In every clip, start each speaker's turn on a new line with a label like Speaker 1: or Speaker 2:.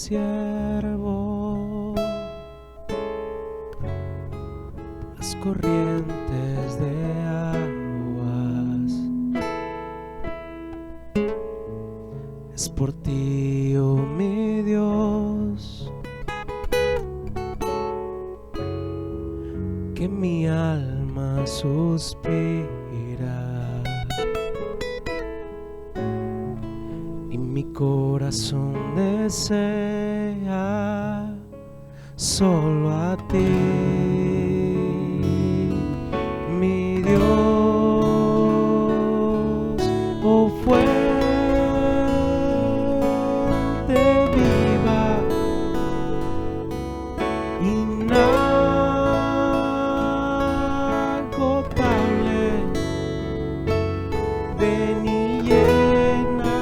Speaker 1: siervo, las corrientes de aguas. Es por ti, oh mi Dios, que mi alma suspira y mi corazón desea solo a ti, mi Dios, oh fuente viva, inagotable, ven y llena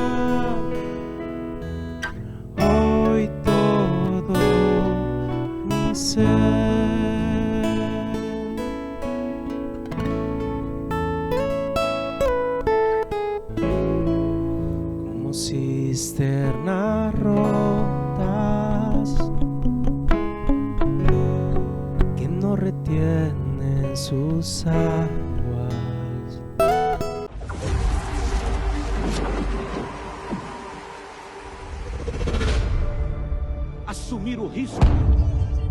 Speaker 1: hoy todo mi ser. Como cisternas rotas que no retienen sus aguas.
Speaker 2: Assumir o risco.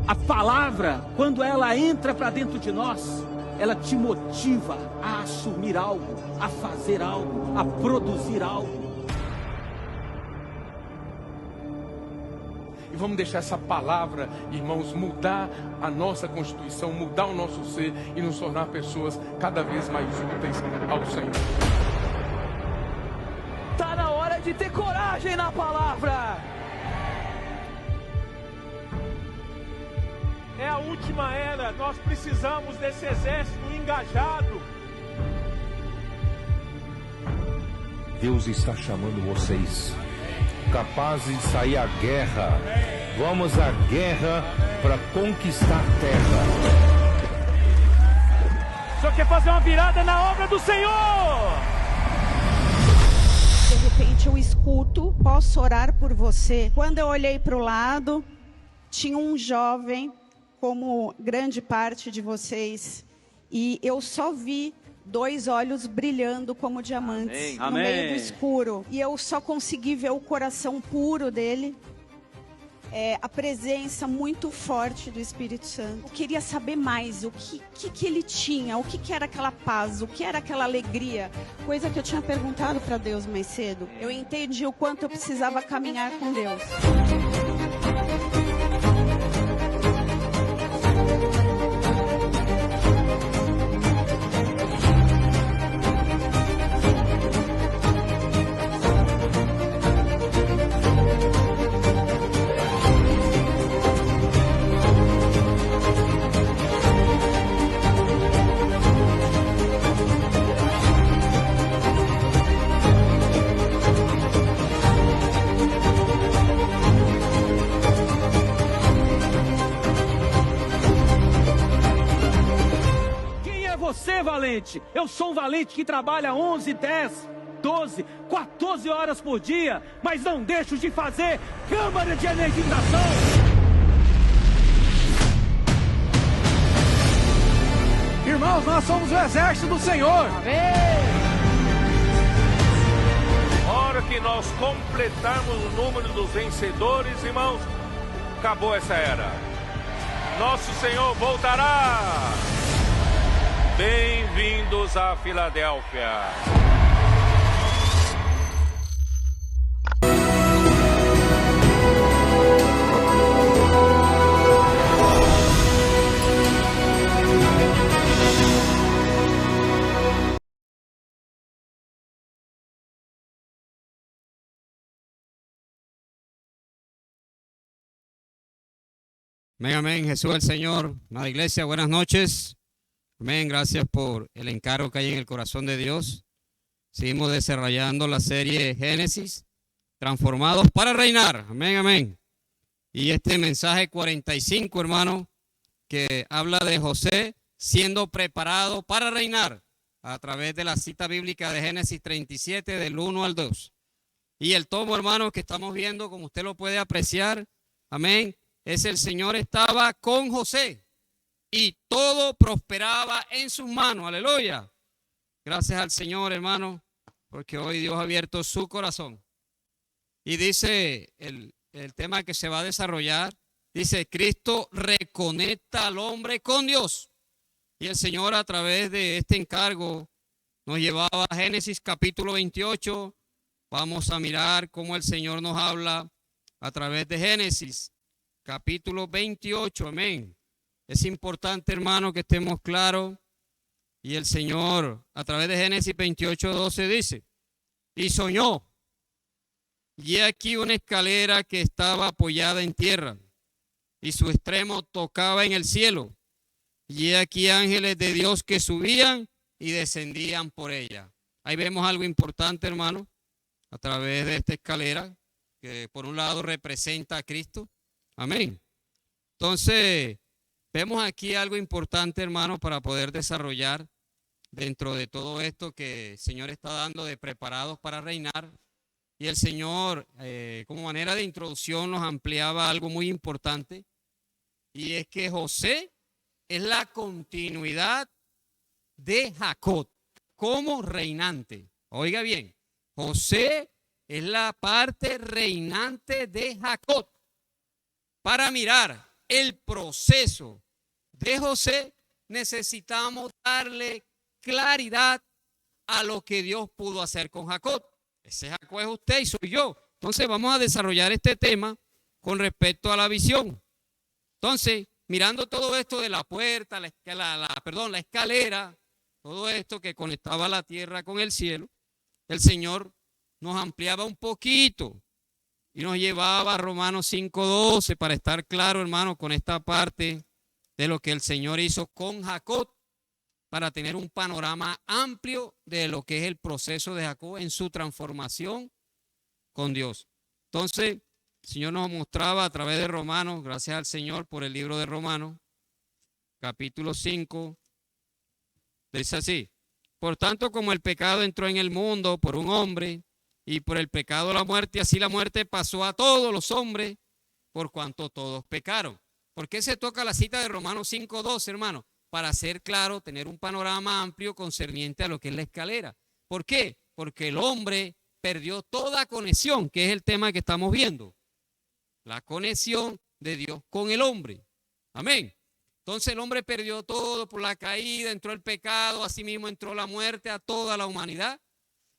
Speaker 2: A palavra, quando ela entra para dentro de nós, ela te motiva a assumir algo, a fazer algo, a produzir algo.
Speaker 3: E vamos deixar essa palavra, irmãos, mudar a nossa constituição, mudar o nosso ser e nos tornar pessoas cada vez mais úteis ao Senhor.
Speaker 2: Tá na hora de ter coragem na palavra.
Speaker 4: É a última era, nós precisamos desse exército engajado.
Speaker 5: Deus está chamando vocês, capazes de sair à guerra. Vamos à guerra para conquistar a terra.
Speaker 4: O senhor quer fazer uma virada na obra do Senhor?
Speaker 6: De repente eu escuto, posso orar por você. Quando eu olhei para o lado, tinha um jovem, como grande parte de vocês, e eu só vi 2 olhos brilhando como diamantes.
Speaker 2: Amém.
Speaker 6: No
Speaker 2: Amém.
Speaker 6: meio do escuro. E eu só consegui ver o coração puro dele. A presença muito forte do Espírito Santo. Eu queria saber mais o que ele tinha, o que era aquela paz, o que era aquela alegria. Coisa que eu tinha perguntado para Deus mais cedo. Eu entendi o quanto eu precisava caminhar com Deus.
Speaker 2: Você, valente, eu sou um valente que trabalha 11, 10, 12, 14 horas por dia, mas não deixo de fazer câmara de energização.
Speaker 4: Irmãos, nós somos o exército do Senhor.
Speaker 5: Hora que nós completarmos o número dos vencedores, irmãos, acabou essa era. Nosso Senhor voltará. Bem-vindos a Filadélfia.
Speaker 7: Amén, amén. Jesús el Señor. Amada iglesia, buenas noches. Amén. Gracias por el encargo que hay en el corazón de Dios. Seguimos desarrollando la serie Génesis, transformados para reinar. Amén, amén. Y este mensaje 45, hermano, que habla de José siendo preparado para reinar a través de la cita bíblica de Génesis 37, del 1 al 2. Y el tomo, hermano, que estamos viendo, como usted lo puede apreciar, amén, el Señor estaba con José y todo prosperaba en sus manos. Aleluya. Gracias al Señor, hermano, porque hoy Dios ha abierto su corazón. Y dice el tema que se va a desarrollar, dice, Cristo reconecta al hombre con Dios. Y el Señor a través de este encargo nos llevaba a Génesis capítulo 28. Vamos a mirar cómo el Señor nos habla a través de Génesis capítulo 28. Amén. Es importante, hermano, que estemos claros. Y el Señor a través de Génesis 28:12 dice, y soñó, y he aquí una escalera que estaba apoyada en tierra, y su extremo tocaba en el cielo. Y he aquí ángeles de Dios que subían y descendían por ella. Ahí vemos algo importante, hermano, a través de esta escalera, que por un lado representa a Cristo. Amén. Entonces, vemos aquí algo importante, hermano, para poder desarrollar dentro de todo esto que el Señor está dando de preparados para reinar. Y el Señor, como manera de introducción, nos ampliaba algo muy importante. Y es que José es la continuidad de Jacob como reinante. Oiga bien, José es la parte reinante de Jacob. Para mirar el proceso de José, necesitamos darle claridad a lo que Dios pudo hacer con Jacob. Ese Jacob es usted y soy yo. Entonces vamos a desarrollar este tema con respecto a la visión. Entonces, mirando todo esto de la puerta, la escalera, todo esto que conectaba la tierra con el cielo, el Señor nos ampliaba un poquito y nos llevaba a Romanos 5:12 para estar claro, hermano, con esta parte de lo que el Señor hizo con Jacob, para tener un panorama amplio de lo que es el proceso de Jacob en su transformación con Dios. Entonces, el Señor nos mostraba a través de Romanos, gracias al Señor por el libro de Romanos, capítulo 5, dice así, por tanto como el pecado entró en el mundo por un hombre, y por el pecado la muerte, así la muerte pasó a todos los hombres, por cuanto todos pecaron. ¿Por qué se toca la cita de Romanos 5:12, hermano? Para hacer claro, tener un panorama amplio concerniente a lo que es la escalera. ¿Por qué? Porque el hombre perdió toda conexión, que es el tema que estamos viendo. La conexión de Dios con el hombre. Amén. Entonces el hombre perdió todo por la caída, entró el pecado, asimismo entró la muerte a toda la humanidad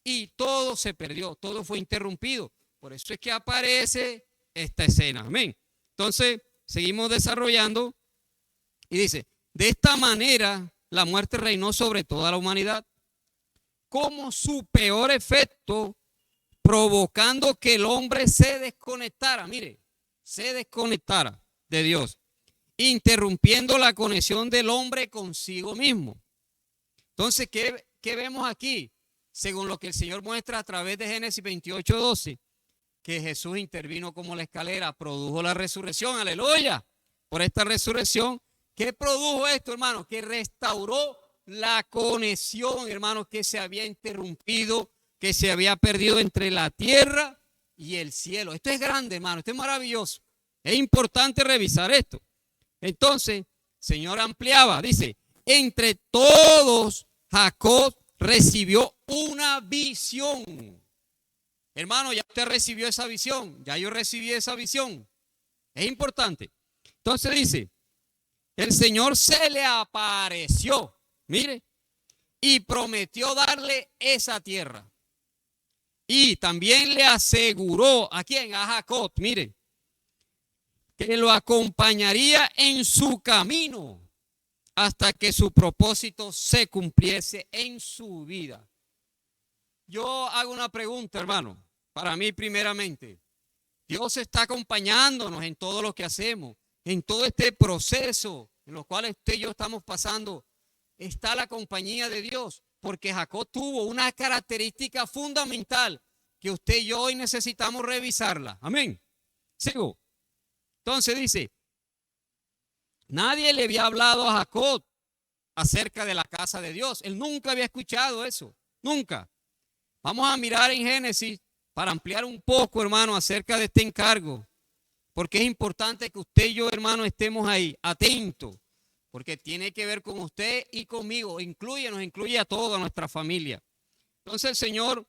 Speaker 7: y todo se perdió, todo fue interrumpido. Por eso es que aparece esta escena. Amén. Entonces seguimos desarrollando y dice, de esta manera la muerte reinó sobre toda la humanidad como su peor efecto, provocando que el hombre se desconectara, mire, se desconectara de Dios, interrumpiendo la conexión del hombre consigo mismo. Entonces, ¿qué vemos aquí? Según lo que el Señor muestra a través de Génesis 28:12, que Jesús intervino como la escalera, produjo la resurrección, aleluya. Por esta resurrección, ¿qué produjo esto, hermano? Que restauró la conexión, hermano, que se había interrumpido, que se había perdido entre la tierra y el cielo. Esto es grande, hermano, esto es maravilloso. Es importante revisar esto. Entonces, Señor ampliaba, dice, entre todos Jacob recibió una visión. Hermano, ya usted recibió esa visión, ya yo recibí esa visión. Es importante. Entonces dice, el Señor se le apareció, mire, y prometió darle esa tierra. Y también le aseguró, ¿a quién? A Jacob, mire, que lo acompañaría en su camino hasta que su propósito se cumpliese en su vida. Yo hago una pregunta, hermano, para mí primeramente. Dios está acompañándonos en todo lo que hacemos, en todo este proceso en los cuales usted y yo estamos pasando. Está la compañía de Dios, porque Jacob tuvo una característica fundamental que usted y yo hoy necesitamos revisarla. Amén. Sigo. Entonces dice, nadie le había hablado a Jacob acerca de la casa de Dios. Él nunca había escuchado eso, nunca. Vamos a mirar en Génesis para ampliar un poco, hermano, acerca de este encargo. Porque es importante que usted y yo, hermano, estemos ahí, atentos, porque tiene que ver con usted y conmigo, nos incluye a toda nuestra familia. Entonces el Señor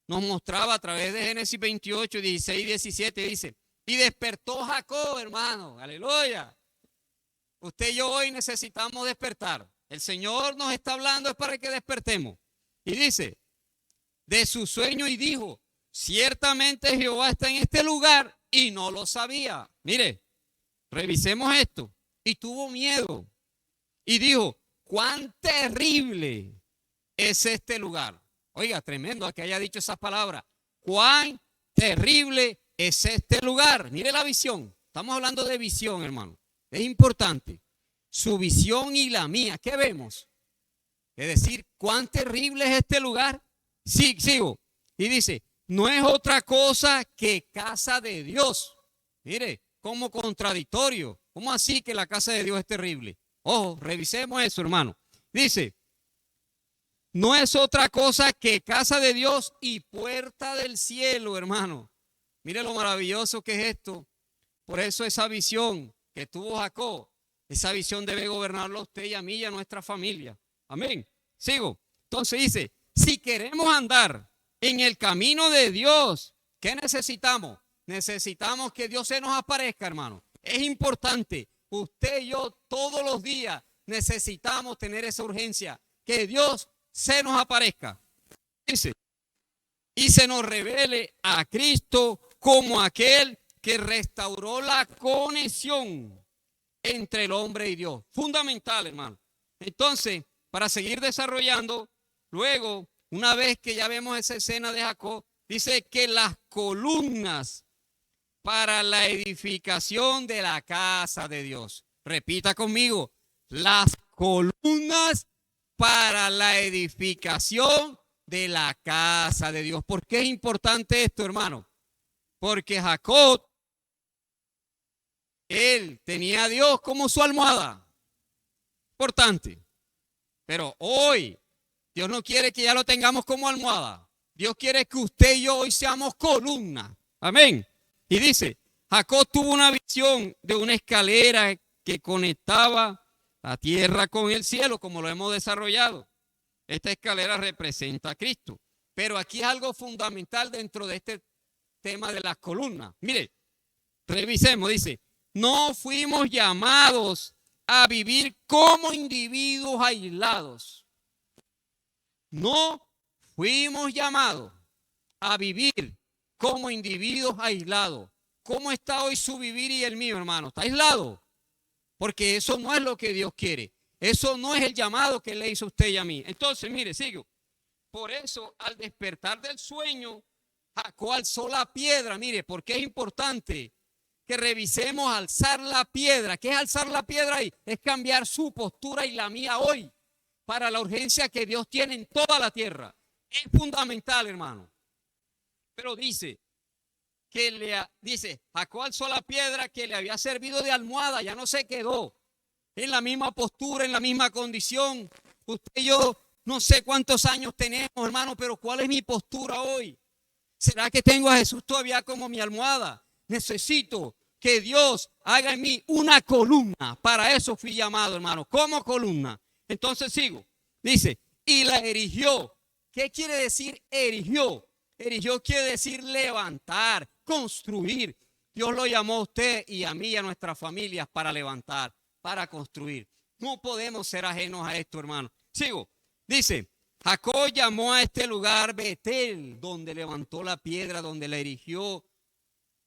Speaker 7: nos mostraba a través de Génesis 28, 16 y 17, dice, y despertó Jacob, hermano, aleluya. Usted y yo hoy necesitamos despertar. El Señor nos está hablando es para que despertemos. Y dice, de su sueño y dijo, ciertamente Jehová está en este lugar y no lo sabía. Mire, revisemos esto. Y tuvo miedo y dijo, cuán terrible es este lugar. Oiga, tremendo que haya dicho esa palabra. Cuán terrible es este lugar. Mire la visión. Estamos hablando de visión, hermano. Es importante. Su visión y la mía. ¿Qué vemos? Es decir, cuán terrible es este lugar. Sí, sigo. Y dice, no es otra cosa que casa de Dios. Mire, como contradictorio. ¿Cómo así que la casa de Dios es terrible? Ojo, revisemos eso, hermano. Dice, no es otra cosa que casa de Dios y puerta del cielo, hermano. Mire lo maravilloso que es esto. Por eso esa visión que tuvo Jacob, esa visión debe gobernarlo a usted y a mí y a nuestra familia. Amén. Sigo. Entonces dice, si queremos andar en el camino de Dios, ¿qué necesitamos? Necesitamos que Dios se nos aparezca, hermano. Es importante. Usted y yo todos los días necesitamos tener esa urgencia. Que Dios se nos aparezca. Dice, y se nos revele a Cristo como aquel que restauró la conexión entre el hombre y Dios. Fundamental, hermano. Entonces, para seguir desarrollando, luego, una vez que ya vemos esa escena de Jacob, dice que las columnas para la edificación de la casa de Dios. Repita conmigo, las columnas para la edificación de la casa de Dios. ¿Por qué es importante esto, hermano? Porque Jacob, él tenía a Dios como su almohada. Importante. Pero hoy, Dios no quiere que ya lo tengamos como almohada. Dios quiere que usted y yo hoy seamos columna. Amén. Y dice, Jacob tuvo una visión de una escalera que conectaba la tierra con el cielo, como lo hemos desarrollado. Esta escalera representa a Cristo. Pero aquí es algo fundamental dentro de este tema de las columnas. Mire, revisemos, dice, no fuimos llamados a vivir como individuos aislados. No fuimos llamados a vivir como individuos aislados. ¿Cómo está hoy su vivir y el mío, hermano? ¿Está aislado? Porque eso no es lo que Dios quiere. Eso no es el llamado que le hizo a usted y a mí. Entonces, mire, sigo. Por eso, al despertar del sueño, Jacob alzó la piedra. Mire, porque es importante que revisemos alzar la piedra. ¿Qué es alzar la piedra ahí? Es cambiar su postura y la mía hoy para la urgencia que Dios tiene en toda la tierra. Es fundamental, hermano. Pero dice Jacob alzó la piedra que le había servido de almohada, ya no se quedó en la misma postura, en la misma condición. Usted y yo no sé cuántos años tenemos, hermano, pero ¿cuál es mi postura hoy? ¿Será que tengo a Jesús todavía como mi almohada? Necesito que Dios haga en mí una columna. Para eso fui llamado, hermano, como columna. Entonces sigo. Dice, y la erigió. ¿Qué quiere decir erigió? Erigió quiere decir levantar, construir. Dios lo llamó a usted y a mí y a nuestras familias para levantar, para construir. No podemos ser ajenos a esto, hermano. Sigo. Dice, Jacob llamó a este lugar Betel, donde levantó la piedra, donde la erigió.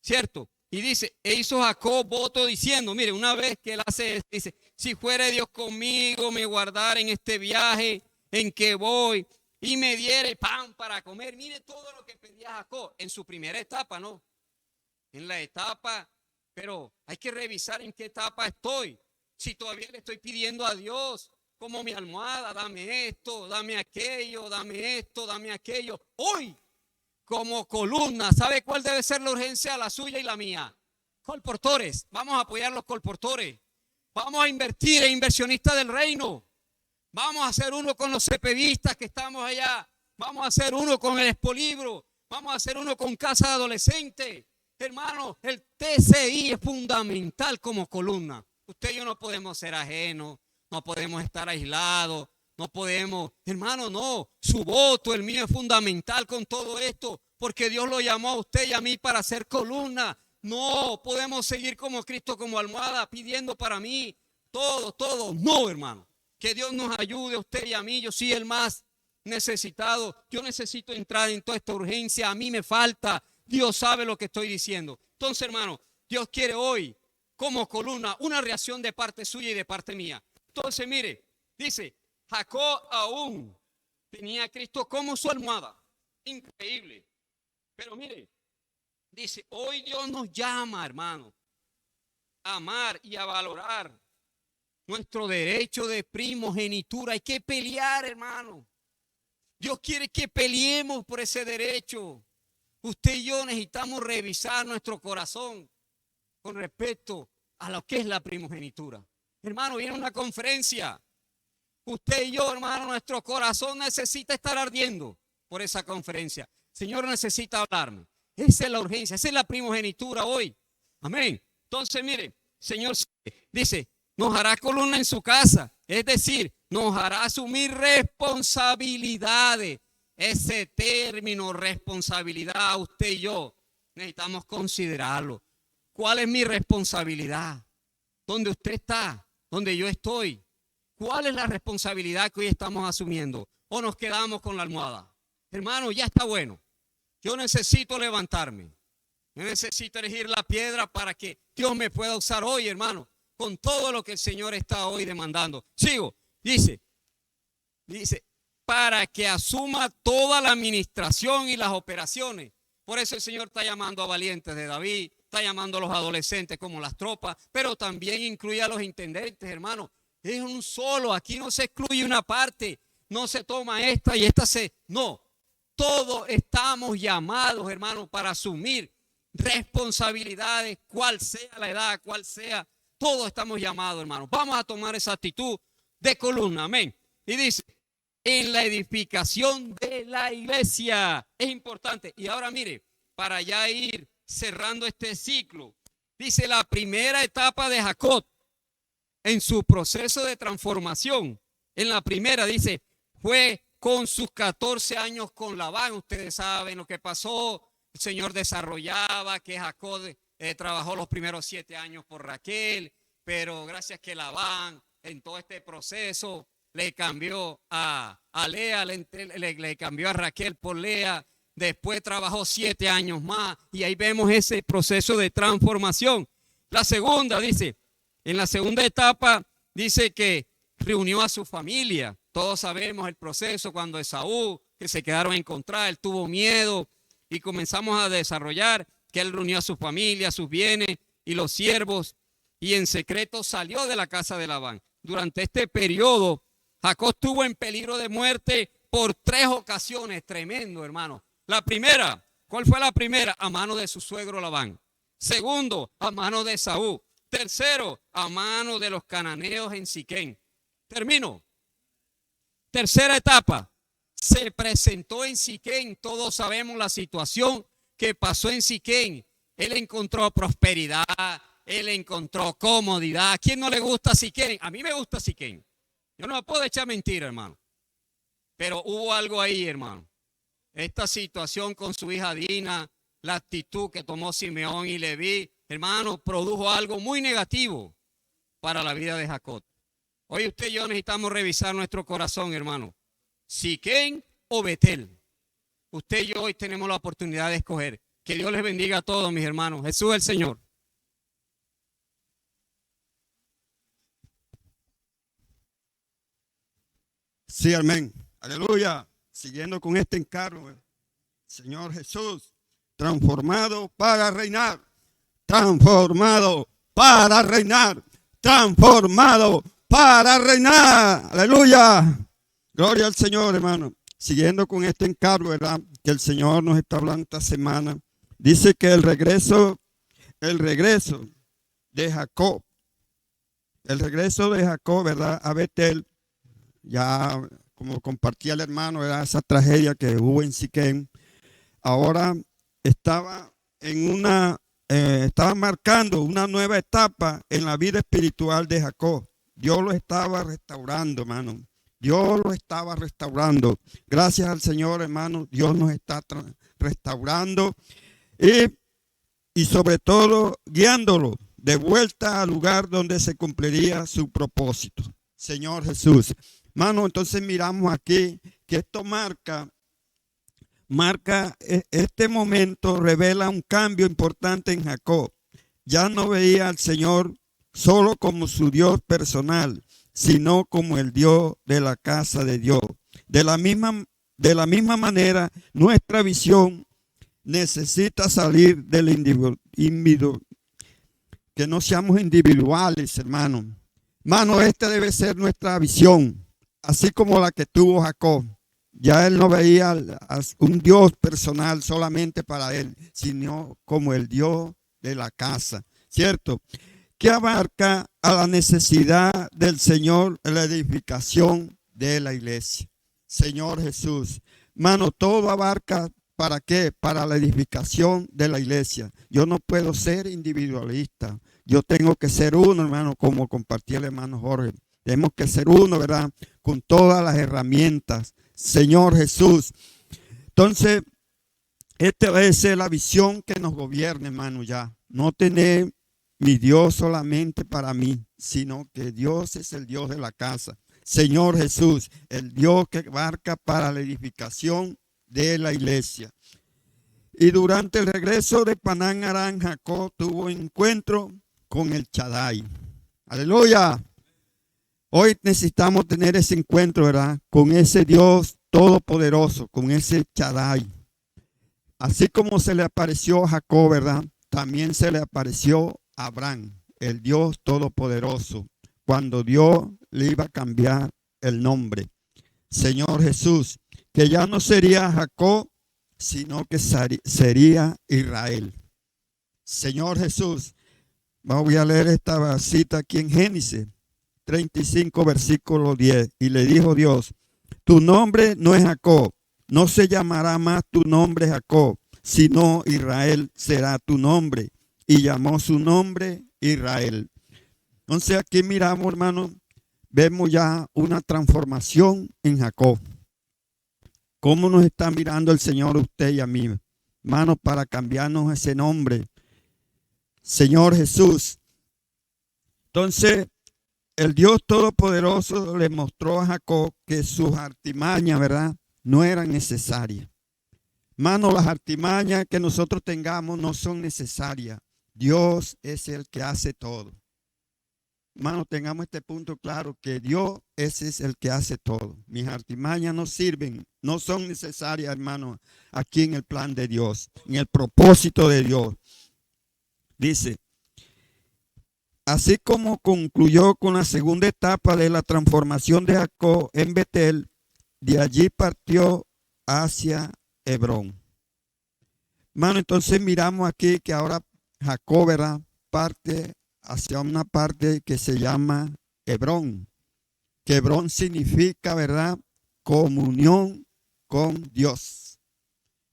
Speaker 7: ¿Cierto? Y dice, e hizo Jacob voto diciendo, mire, una vez que él hace esto, dice, si fuere Dios conmigo, me guardara en este viaje en que voy y me diere pan para comer. Mire todo lo que pedía Jacob en su primera etapa, ¿no? En la etapa, pero hay que revisar en qué etapa estoy. Si todavía le estoy pidiendo a Dios como mi almohada, dame esto, dame aquello, dame esto, dame aquello. Hoy, como columna, ¿sabe cuál debe ser la urgencia? La suya y la mía. Colportores, vamos a apoyar los colportores. Vamos a invertir en inversionistas del reino. Vamos a hacer uno con los CPVistas que estamos allá. Vamos a hacer uno con el Expolibro. Vamos a hacer uno con Casa de Adolescentes. hermano, el TCI es fundamental como columna. Usted y yo no podemos ser ajenos, no podemos estar aislados, no podemos, hermano, no. Su voto, el mío, es fundamental con todo esto, porque Dios lo llamó a usted y a mí para ser columna. No podemos seguir como Cristo, como almohada, pidiendo para mí todo. No, hermano. Que Dios nos ayude a usted y a mí. Yo soy el más necesitado. Yo necesito entrar en toda esta urgencia. A mí me falta. Dios sabe lo que estoy diciendo. Entonces, hermano, Dios quiere hoy, como columna, una reacción de parte suya y de parte mía. Entonces, mire, dice, Jacob aún tenía a Cristo como su almohada. Increíble. Pero mire, dice, hoy Dios nos llama, hermano, a amar y a valorar nuestro derecho de primogenitura. Hay que pelear, hermano. Dios quiere que peleemos por ese derecho. Usted y yo necesitamos revisar nuestro corazón con respecto a lo que es la primogenitura. Hermano, viene una conferencia. Usted y yo, hermano, nuestro corazón necesita estar ardiendo por esa conferencia. Señor, necesita hablarme. Esa es la urgencia, esa es la primogenitura hoy. Amén. Entonces, mire, Señor dice, nos hará columna en su casa. Es decir, nos hará asumir responsabilidades. Ese término, responsabilidad, usted y yo necesitamos considerarlo. ¿Cuál es mi responsabilidad? ¿Dónde usted está? ¿Dónde yo estoy? ¿Cuál es la responsabilidad que hoy estamos asumiendo? ¿O nos quedamos con la almohada? Hermano, ya está bueno. Yo necesito levantarme. Yo necesito elegir la piedra para que Dios me pueda usar hoy, hermano, con todo lo que el Señor está hoy demandando. Sigo. Dice, para que asuma toda la administración y las operaciones. Por eso el Señor está llamando a valientes de David, está llamando a los adolescentes como las tropas, pero también incluye a los intendentes, hermano. Es un solo, aquí no se excluye una parte, no se toma esta y esta no. Todos estamos llamados, hermano, para asumir responsabilidades, cual sea la edad, cual sea, todos estamos llamados, hermano. Vamos a tomar esa actitud de columna, amén. Y dice, en la edificación de la iglesia. Es importante. Y ahora mire, para ya ir cerrando este ciclo, dice la primera etapa de Jacob en su proceso de transformación. En la primera dice, fue con sus 14 años con Labán. Ustedes saben lo que pasó. El Señor desarrollaba que Jacob trabajó los primeros 7 años por Raquel, pero gracias que Labán en todo este proceso le cambió a Lea, le cambió a Raquel por Lea. Después trabajó 7 años más y ahí vemos ese proceso de transformación. La segunda dice, en la segunda etapa dice que reunió a su familia. Todos sabemos el proceso cuando Esaú, que se quedaron a encontrar, él tuvo miedo y comenzamos a desarrollar que él reunió a su familia, sus bienes y los siervos y en secreto salió de la casa de Labán. Durante este periodo, Jacob estuvo en peligro de muerte por 3 ocasiones. Tremendo, hermano. La primera, ¿cuál fue la primera? A mano de su suegro Labán. Segundo, a mano de Esaú. Tercero, a mano de los cananeos en Siquén. Termino. Tercera etapa, se presentó en Siquén. Todos sabemos la situación que pasó en Siquén. Él encontró prosperidad, él encontró comodidad. ¿A quién no le gusta Siquén? A mí me gusta Siquén. Yo no me puedo echar mentira, hermano. Pero hubo algo ahí, hermano. Esta situación con su hija Dina, la actitud que tomó Simeón y Leví, hermano, produjo algo muy negativo para la vida de Jacob. Hoy usted y yo necesitamos revisar nuestro corazón, hermano. Siquén o Betel. Usted y yo hoy tenemos la oportunidad de escoger. Que Dios les bendiga a todos, mis hermanos. Jesús es el Señor.
Speaker 8: Sí, amén. Aleluya. Siguiendo con este encargo, Señor Jesús, transformado para reinar. Transformado para reinar. Transformado para reinar. Aleluya. Gloria al Señor, hermano. Siguiendo con este encargo, ¿verdad?, que el Señor nos está hablando esta semana. Dice que el regreso de Jacob, ¿verdad?, a Betel, ya como compartía el hermano, ¿verdad?, esa tragedia que hubo en Siquén, ahora estaba en una estaba marcando una nueva etapa en la vida espiritual de Jacob. Dios lo estaba restaurando, hermano. Dios lo estaba restaurando. Gracias al Señor, hermano. Dios nos está restaurando y sobre todo guiándolo de vuelta al lugar donde se cumpliría su propósito. Señor Jesús. Hermano, entonces miramos aquí que esto marca este momento, revela un cambio importante en Jacob. Ya no veía al Señor solo como su Dios personal, sino como el Dios de la casa de Dios. De la misma manera, nuestra visión necesita salir del individuo, que no seamos individuales, hermano. Hermano, esta debe ser nuestra visión, así como la que tuvo Jacob. Ya él no veía a un Dios personal solamente para él, sino como el Dios de la casa, ¿cierto? Que abarca a la necesidad del Señor en la edificación de la iglesia. Señor Jesús, hermano, todo abarca, ¿para qué? Para la edificación de la iglesia. Yo no puedo ser individualista. Yo tengo que ser uno, hermano, como compartía el hermano Jorge. Tenemos que ser uno, ¿verdad? Con todas las herramientas. Señor Jesús. Entonces, esta debe ser la visión que nos gobierne, hermano, ya. No tener mi Dios solamente para mí, sino que Dios es el Dios de la casa. Señor Jesús, el Dios que abarca para la edificación de la iglesia. Y durante el regreso de Padán Aram, Jacob tuvo encuentro con el Shaddai. Aleluya. Hoy necesitamos tener ese encuentro, ¿verdad? Con ese Dios todopoderoso, con ese Shaddai. Así como se le apareció a Jacob, ¿verdad? También se le apareció a Abraham, el Dios todopoderoso, cuando Dios le iba a cambiar el nombre. Señor Jesús, que ya no sería Jacob, sino que sería Israel. Señor Jesús, voy a leer esta cita aquí en Génesis 35, versículo 10. Y le dijo Dios, tu nombre no es Jacob, no se llamará más tu nombre Jacob, sino Israel será tu nombre. Y llamó su nombre Israel. Entonces aquí miramos, hermano, vemos ya una transformación en Jacob. ¿Cómo nos está mirando el Señor a usted y a mí, hermano, para cambiarnos ese nombre? Señor Jesús. Entonces, el Dios Todopoderoso le mostró a Jacob que sus artimañas, ¿verdad?, no eran necesarias. Hermano, las artimañas que nosotros tengamos no son necesarias. Dios es el que hace todo. Hermano, tengamos este punto claro, que Dios ese es el que hace todo. Mis artimañas no sirven, no son necesarias, hermano, aquí en el plan de Dios, en el propósito de Dios. Dice, así como concluyó con la segunda etapa de la transformación de Jacob en Betel, de allí partió hacia Hebrón. Hermano, entonces miramos aquí que ahora Jacob, ¿verdad?, parte hacia una parte que se llama Hebrón. Que Hebrón significa, ¿verdad?, comunión con Dios.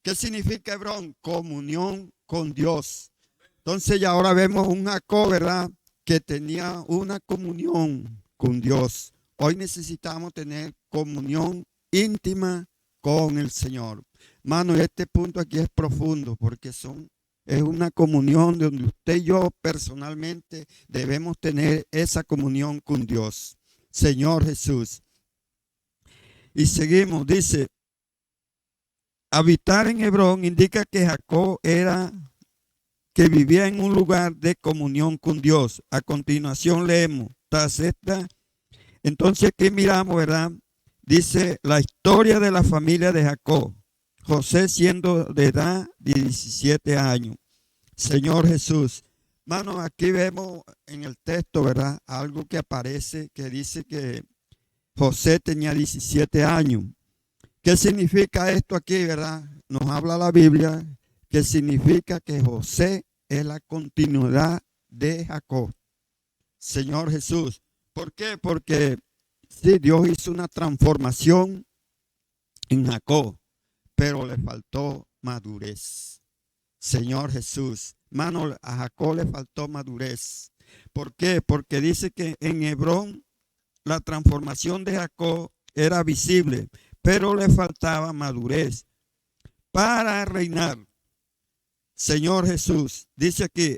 Speaker 8: ¿Qué significa Hebrón? Comunión con Dios. Entonces ya ahora vemos un Jacob, ¿verdad?, que tenía una comunión con Dios. Hoy necesitamos tener comunión íntima con el Señor. Hermano, este punto aquí es profundo porque es una comunión donde usted y yo personalmente debemos tener esa comunión con Dios. Señor Jesús. Y seguimos, dice, habitar en Hebrón indica que Jacob que vivía en un lugar de comunión con Dios. A continuación leemos, tras esta, entonces aquí miramos, ¿verdad? Dice la historia de la familia de Jacob. José siendo de edad de 17 años. Señor Jesús. Hermano, aquí vemos en el texto, ¿verdad?, algo que aparece que dice que José tenía 17 años. ¿Qué significa esto aquí, verdad? Nos habla la Biblia que significa que José es la continuidad de Jacob. Señor Jesús. ¿Por qué? Porque sí, Dios hizo una transformación en Jacob, pero le faltó madurez. Señor Jesús. Hermano, a Jacob le faltó madurez. ¿Por qué? Porque dice que en Hebrón la transformación de Jacob era visible, pero le faltaba madurez para reinar. Señor Jesús, dice aquí,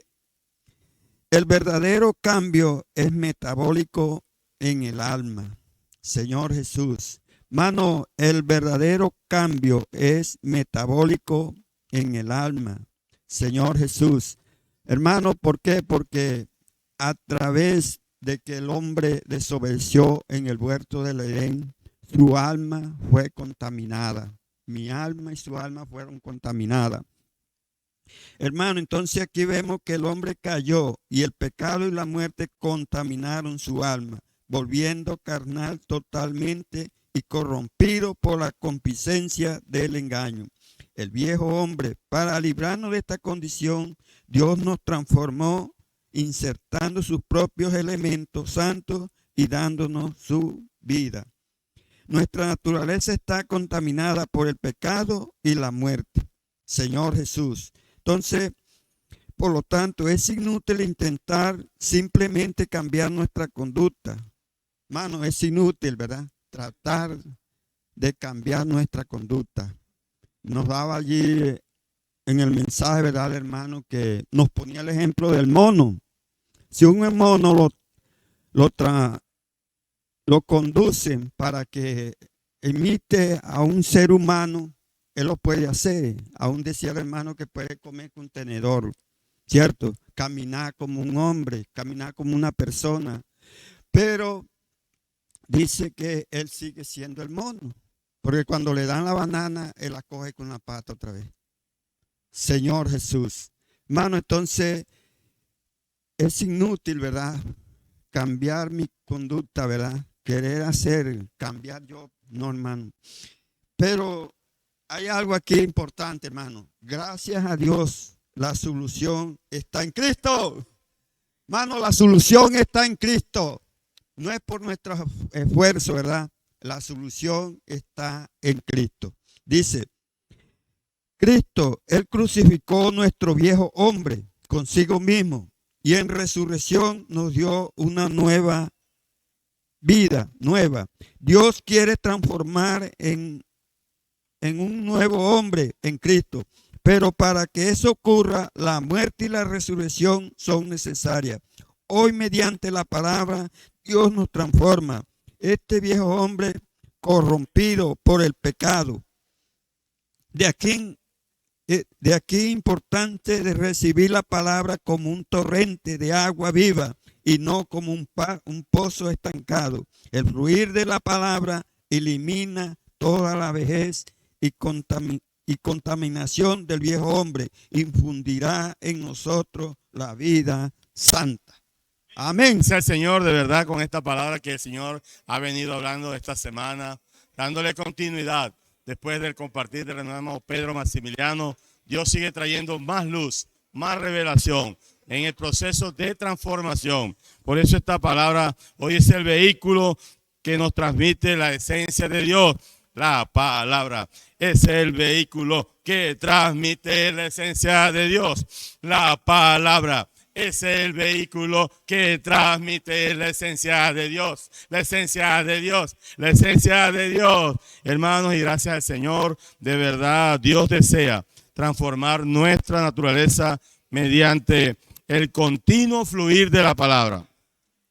Speaker 8: el verdadero cambio es metabólico en el alma. Señor Jesús, hermano, el verdadero cambio es metabólico en el alma. Señor Jesús, hermano, ¿por qué? Porque a través de que el hombre desobedeció en el huerto del Edén, su alma fue contaminada. Mi alma y su alma fueron contaminadas. Hermano, entonces aquí vemos que el hombre cayó y el pecado y la muerte contaminaron su alma, volviendo carnal totalmente y corrompido por la concupiscencia del engaño. El viejo hombre, para librarnos de esta condición, Dios nos transformó insertando sus propios elementos santos y dándonos su vida. Nuestra naturaleza está contaminada por el pecado y la muerte. Señor Jesús. Entonces, por lo tanto, es inútil intentar simplemente cambiar nuestra conducta. Hermano, es inútil, ¿verdad? Tratar de cambiar nuestra conducta. Nos daba allí en el mensaje, ¿verdad, hermano? Que nos ponía el ejemplo del mono. Si un mono lo conducen para que imite a un ser humano, él lo puede hacer. Aún decía el hermano que puede comer con tenedor, ¿cierto? Caminar como un hombre, caminar como una persona. Pero dice que él sigue siendo el mono, porque cuando le dan la banana, él la coge con la pata otra vez. Señor Jesús. Hermano, entonces es inútil, ¿verdad? Cambiar mi conducta, ¿verdad? Querer cambiar yo, no, hermano. Pero hay algo aquí importante, hermano. Gracias a Dios, la solución está en Cristo. Hermano, la solución está en Cristo. No es por nuestro esfuerzo, ¿verdad? La solución está en Cristo. Dice, Cristo, Él crucificó nuestro viejo hombre consigo mismo y en resurrección nos dio una nueva vida, nueva. Dios quiere transformar en un nuevo hombre en Cristo. Pero para que eso ocurra, la muerte y la resurrección son necesarias. Hoy, mediante la palabra, Dios nos transforma. Este viejo hombre corrompido por el pecado. De aquí importante de recibir la palabra como un torrente de agua viva y no como un pozo estancado. El fluir de la palabra elimina toda la vejez y contaminación del viejo hombre. Infundirá en nosotros la vida santa. Amén.
Speaker 9: Sea el Señor de verdad con esta palabra que el Señor ha venido hablando esta semana, dándole continuidad. Después del compartir del hermano Pedro Maximiliano, Dios sigue trayendo más luz, más revelación en el proceso de transformación. Por eso esta palabra hoy es el vehículo que nos transmite la esencia de Dios. La palabra es el vehículo que transmite la esencia de Dios. La palabra es el vehículo que transmite la esencia de Dios. La esencia de Dios. La esencia de Dios. Hermanos, y gracias al Señor, de verdad, Dios desea transformar nuestra naturaleza mediante el continuo fluir de la palabra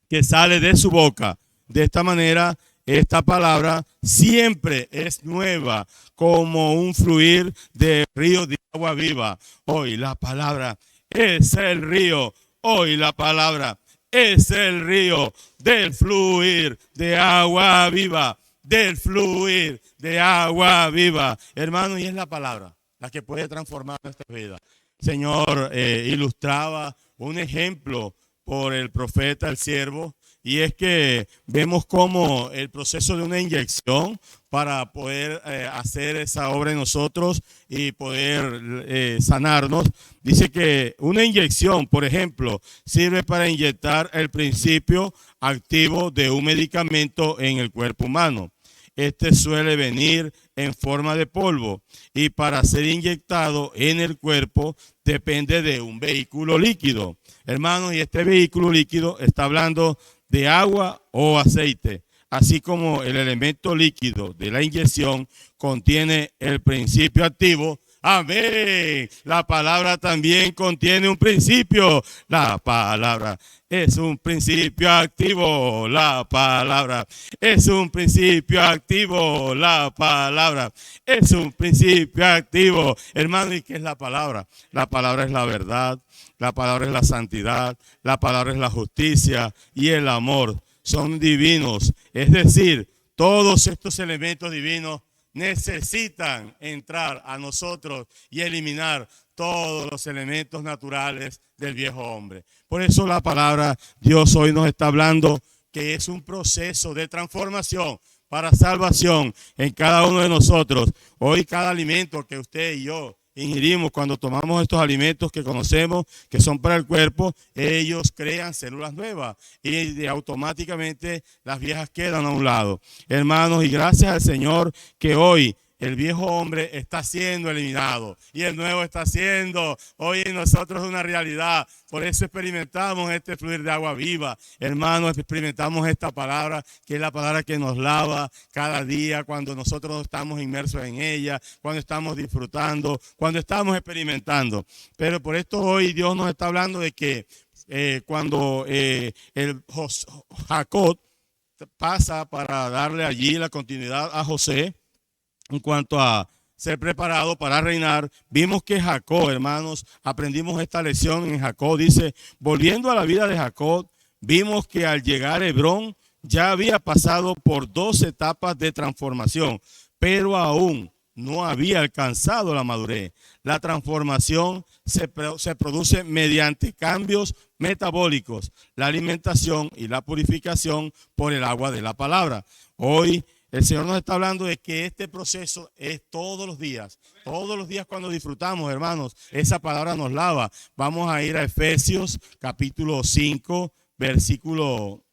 Speaker 9: que sale de su boca. De esta manera, esta palabra siempre es nueva, como un fluir de río de agua viva. Hoy la palabra es el río. Hoy la palabra es el río del fluir de agua viva. Del fluir de agua viva. Hermano, y es la palabra la que puede transformar nuestra vida. Señor ilustraba un ejemplo por el profeta, el siervo, y es que vemos como el proceso de una inyección para poder hacer esa obra en nosotros y poder sanarnos. Dice que una inyección, por ejemplo, sirve para inyectar el principio activo de un medicamento en el cuerpo humano. este suele venir en forma de polvo y para ser inyectado en el cuerpo depende de un vehículo líquido. Hermanos, y este vehículo líquido está hablando de agua o aceite, así como el elemento líquido de la inyección contiene el principio activo. Amén. La palabra también contiene un principio. La palabra es un principio activo. La palabra es un principio activo. La palabra es un principio activo. Hermano, ¿y qué es la palabra? La palabra es la verdad. La palabra es la santidad. La palabra es la justicia y el amor. Son divinos. Es decir, todos estos elementos divinos necesitan entrar a nosotros y eliminar todos los elementos naturales del viejo hombre. Por eso la palabra Dios hoy nos está hablando que es un proceso de transformación para salvación en cada uno de nosotros. Hoy cada alimento que usted y yo ingerimos, cuando tomamos estos alimentos que conocemos, que son para el cuerpo, ellos crean células nuevas y automáticamente las viejas quedan a un lado. Hermanos, y gracias al Señor que hoy el viejo hombre está siendo eliminado y el nuevo está siendo hoy en nosotros una realidad. Por eso experimentamos este fluir de agua viva. Hermanos, experimentamos esta palabra, que es la palabra que nos lava cada día cuando nosotros estamos inmersos en ella, cuando estamos disfrutando, cuando estamos experimentando. Pero por esto hoy Dios nos está hablando de que cuando Jacob pasa para darle allí la continuidad a José, en cuanto a ser preparado para reinar, vimos que Jacob, hermanos, aprendimos esta lección en Jacob. Dice, volviendo a la vida de Jacob, vimos que al llegar a Hebrón ya había pasado por 2 etapas de transformación, pero aún no había alcanzado la madurez. La transformación se produce mediante cambios metabólicos, la alimentación y la purificación por el agua de la palabra. Hoy el Señor nos está hablando de que este proceso es todos los días cuando disfrutamos, hermanos, esa palabra nos lava. Vamos a ir a Efesios capítulo 5, versículo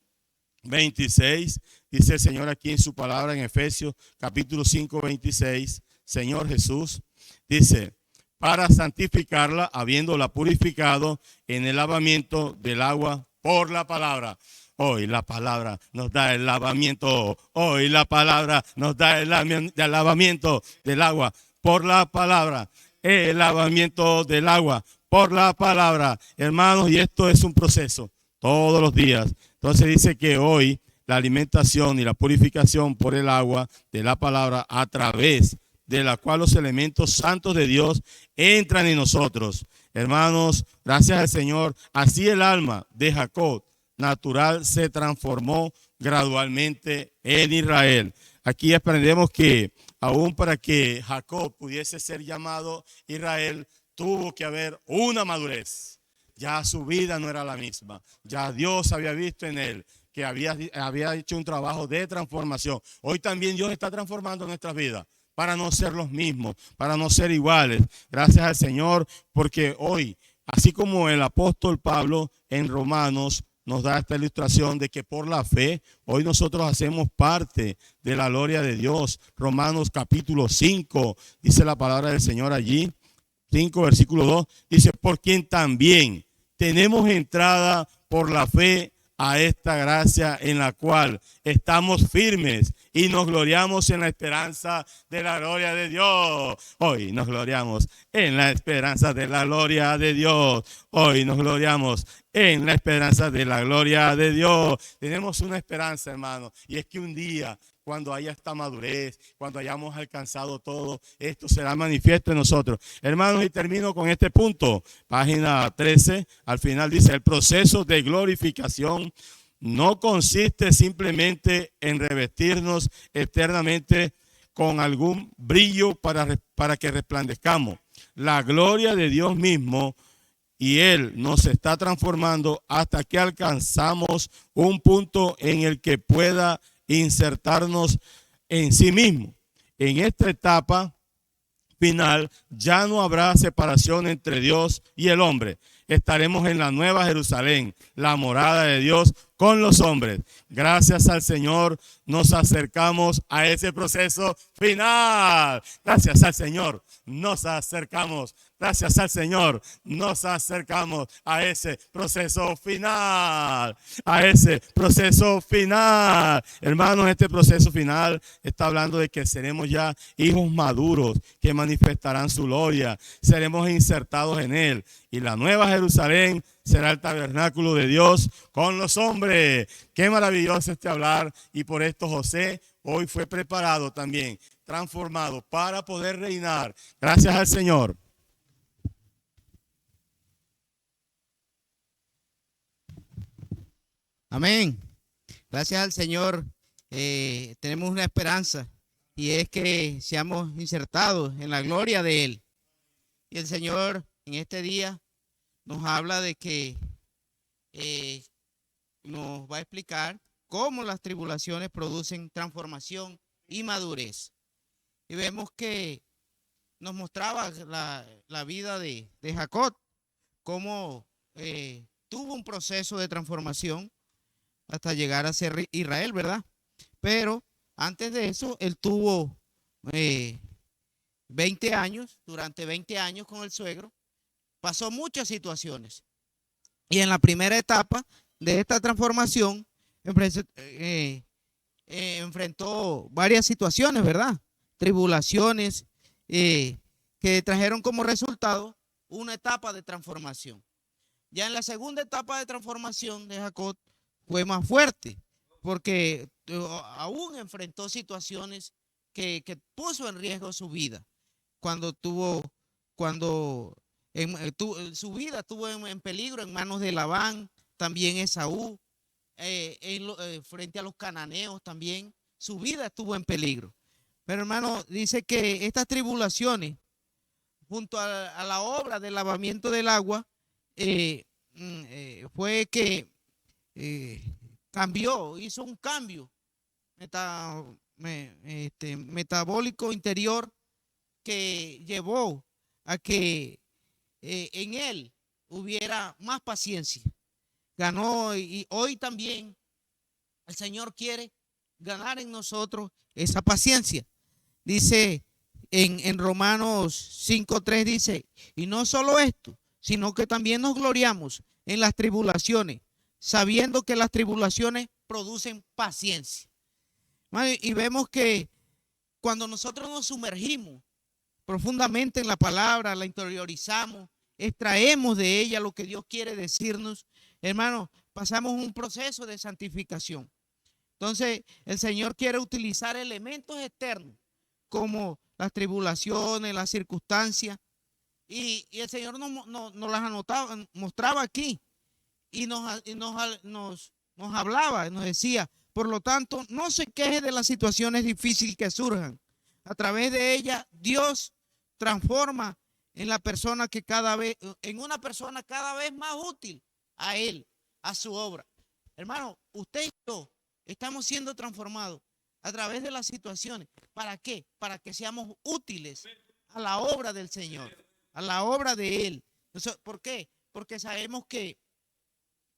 Speaker 9: 26. Dice el Señor aquí en su palabra en Efesios capítulo 5, 26, Señor Jesús, dice, para santificarla, habiéndola purificado en el lavamiento del agua por la palabra. Hoy la palabra nos da el lavamiento. Hoy la palabra nos da el lavamiento del agua por la palabra. El lavamiento del agua por la palabra. Hermanos, y esto es un proceso todos los días. Entonces dice que hoy la alimentación y la purificación por el agua de la palabra, a través de la cual los elementos santos de Dios entran en nosotros. Hermanos, gracias al Señor, así el alma de Jacob natural se transformó gradualmente en Israel. Aquí aprendemos que aún para que Jacob pudiese ser llamado Israel, tuvo que haber una madurez. Ya su vida no era la misma. Ya Dios había visto en él que había hecho un trabajo de transformación. Hoy también Dios está transformando nuestras vidas para no ser los mismos, para no ser iguales. Gracias al Señor, porque hoy, así como el apóstol Pablo en Romanos nos da esta ilustración de que por la fe, hoy nosotros hacemos parte de la gloria de Dios. Romanos capítulo 5, dice la palabra del Señor allí, 5 versículo 2, dice, por quien también tenemos entrada por la fe a esta gracia en la cual estamos firmes y nos gloriamos en la esperanza de la gloria de Dios. Hoy nos gloriamos en la esperanza de la gloria de Dios. Hoy nos gloriamos en la esperanza de la gloria de Dios. Tenemos una esperanza, hermano, y es que un día, cuando haya esta madurez, cuando hayamos alcanzado todo, esto será manifiesto en nosotros. Hermanos, y termino con este punto. Página 13, al final dice, el proceso de glorificación no consiste simplemente en revestirnos externamente con algún brillo para que resplandezcamos. La gloria de Dios mismo, y Él nos está transformando hasta que alcanzamos un punto en el que pueda insertarnos en sí mismo. En esta etapa final ya no habrá separación entre Dios y el hombre. Estaremos en la nueva Jerusalén, la morada de Dios, con los hombres. Gracias al Señor nos acercamos a ese proceso final. Gracias al Señor nos acercamos. Gracias al Señor nos acercamos a ese proceso final. A ese proceso final. Hermanos, este proceso final está hablando de que seremos ya hijos maduros que manifestarán su gloria. Seremos insertados en él. Y la nueva Jerusalén será el tabernáculo de Dios con los hombres. Qué maravilloso este hablar. Y por esto José hoy fue preparado también, transformado para poder reinar. Gracias al Señor.
Speaker 10: Amén. Gracias al Señor. Tenemos una esperanza y es que seamos insertados en la gloria de Él. Y el Señor en este día nos habla de que nos va a explicar cómo las tribulaciones producen transformación y madurez. Y vemos que nos mostraba la vida de Jacob, cómo tuvo un proceso de transformación hasta llegar a ser Israel, ¿verdad? Pero antes de eso, él tuvo 20 años, durante 20 años con el suegro, pasó muchas situaciones. Y en la primera etapa de esta transformación, enfrentó varias situaciones, ¿verdad? Tribulaciones que trajeron como resultado una etapa de transformación. Ya en la segunda etapa de transformación de Jacob fue más fuerte, porque aún enfrentó situaciones que puso en riesgo su vida. Su vida estuvo en peligro en manos de Labán, también Esaú, frente a los cananeos también, su vida estuvo en peligro. Pero hermano, dice que estas tribulaciones, junto a la obra del lavamiento del agua, fue que hizo un cambio metabólico interior que llevó a que en él hubiera más paciencia. Ganó y hoy también el Señor quiere ganar en nosotros esa paciencia. Dice en Romanos 5:3 dice, y no solo esto, sino que también nos gloriamos en las tribulaciones, sabiendo que las tribulaciones producen paciencia. Y vemos que cuando nosotros nos sumergimos profundamente en la palabra, la interiorizamos, extraemos de ella lo que Dios quiere decirnos, hermano, pasamos un proceso de santificación. Entonces, el Señor quiere utilizar elementos externos como las tribulaciones, las circunstancias, y el Señor nos las mostraba aquí y nos hablaba, nos decía, por lo tanto, no se queje de las situaciones difíciles que surjan. A través de ellas, Dios transforma en una persona cada vez más útil a Él, a su obra. Hermano, usted y yo estamos siendo transformados a través de las situaciones. ¿Para qué? Para que seamos útiles a la obra del Señor, a la obra de Él. ¿Por qué? Porque sabemos que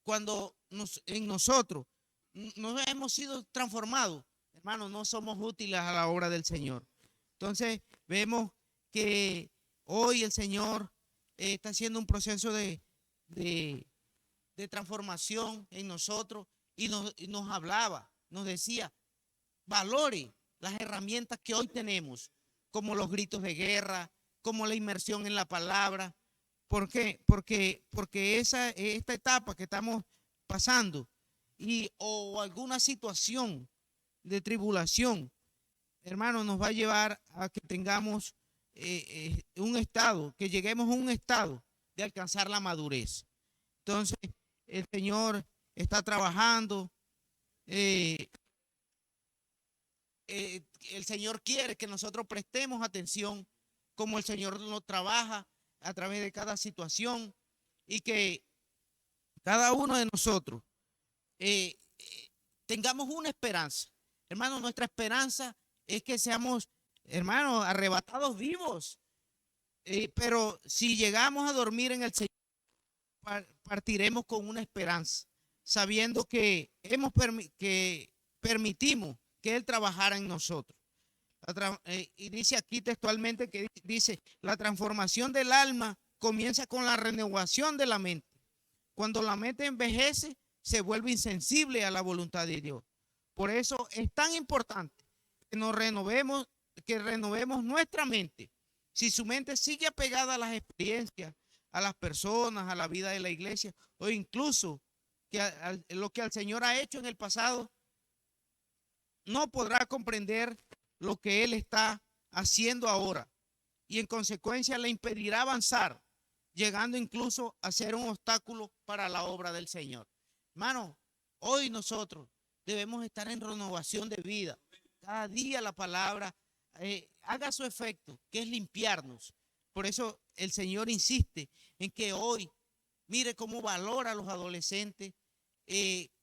Speaker 10: cuando en nosotros nos hemos sido transformados, hermano, no somos útiles a la obra del Señor. Entonces vemos que hoy el Señor está haciendo un proceso de transformación en nosotros y nos hablaba, nos decía, valore las herramientas que hoy tenemos, como los gritos de guerra, como la inmersión en la palabra. ¿Por qué? Porque esta etapa que estamos pasando o alguna situación de tribulación, hermano, nos va a llevar a que tengamos que lleguemos a un estado de alcanzar la madurez. Entonces, el Señor está trabajando. El Señor quiere que nosotros prestemos atención como el Señor nos trabaja a través de cada situación y que cada uno de nosotros tengamos una esperanza. Hermano, nuestra esperanza es que seamos, hermanos, arrebatados vivos. Pero si llegamos a dormir en el Señor, partiremos con una esperanza. sabiendo que que permitimos que Él trabajara en nosotros. Y dice aquí textualmente que dice, la transformación del alma comienza con la renovación de la mente. Cuando la mente envejece, se vuelve insensible a la voluntad de Dios. Por eso es tan importante que renovemos nuestra mente. Si su mente sigue apegada a las experiencias, a las personas, a la vida de la iglesia, o incluso lo que el Señor ha hecho en el pasado, no podrá comprender lo que Él está haciendo ahora, y en consecuencia le impedirá avanzar, llegando incluso a ser un obstáculo para la obra del Señor. Hermano, hoy nosotros debemos estar en renovación de vida. Cada día la palabra haga su efecto, que es limpiarnos. Por eso el Señor insiste en que hoy, mire cómo valora a los adolescentes,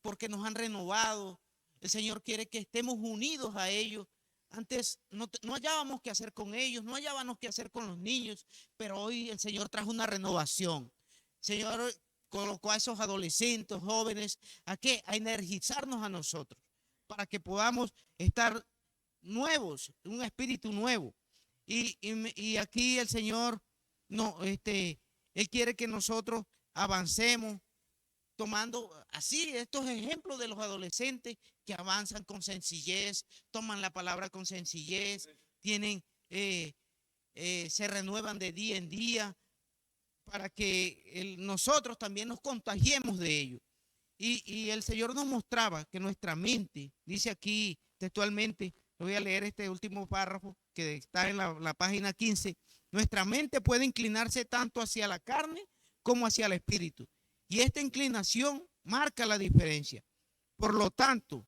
Speaker 10: porque nos han renovado. El Señor quiere que estemos unidos a ellos. Antes no hallábamos qué hacer con ellos, no hallábamos qué hacer con los niños, pero hoy el Señor trajo una renovación. El Señor colocó a esos adolescentes, jóvenes, ¿a qué? A energizarnos a nosotros, para que podamos estar nuevos, un espíritu nuevo. Y aquí el Señor, Él quiere que nosotros avancemos, tomando así estos ejemplos de los adolescentes que avanzan con sencillez, toman la palabra con sencillez, se renuevan de día en día, para que nosotros también nos contagiemos de ellos. Y el Señor nos mostraba que nuestra mente, dice aquí textualmente, voy a leer este último párrafo que está en la página 15, nuestra mente puede inclinarse tanto hacia la carne como hacia el espíritu. Y esta inclinación marca la diferencia. Por lo tanto,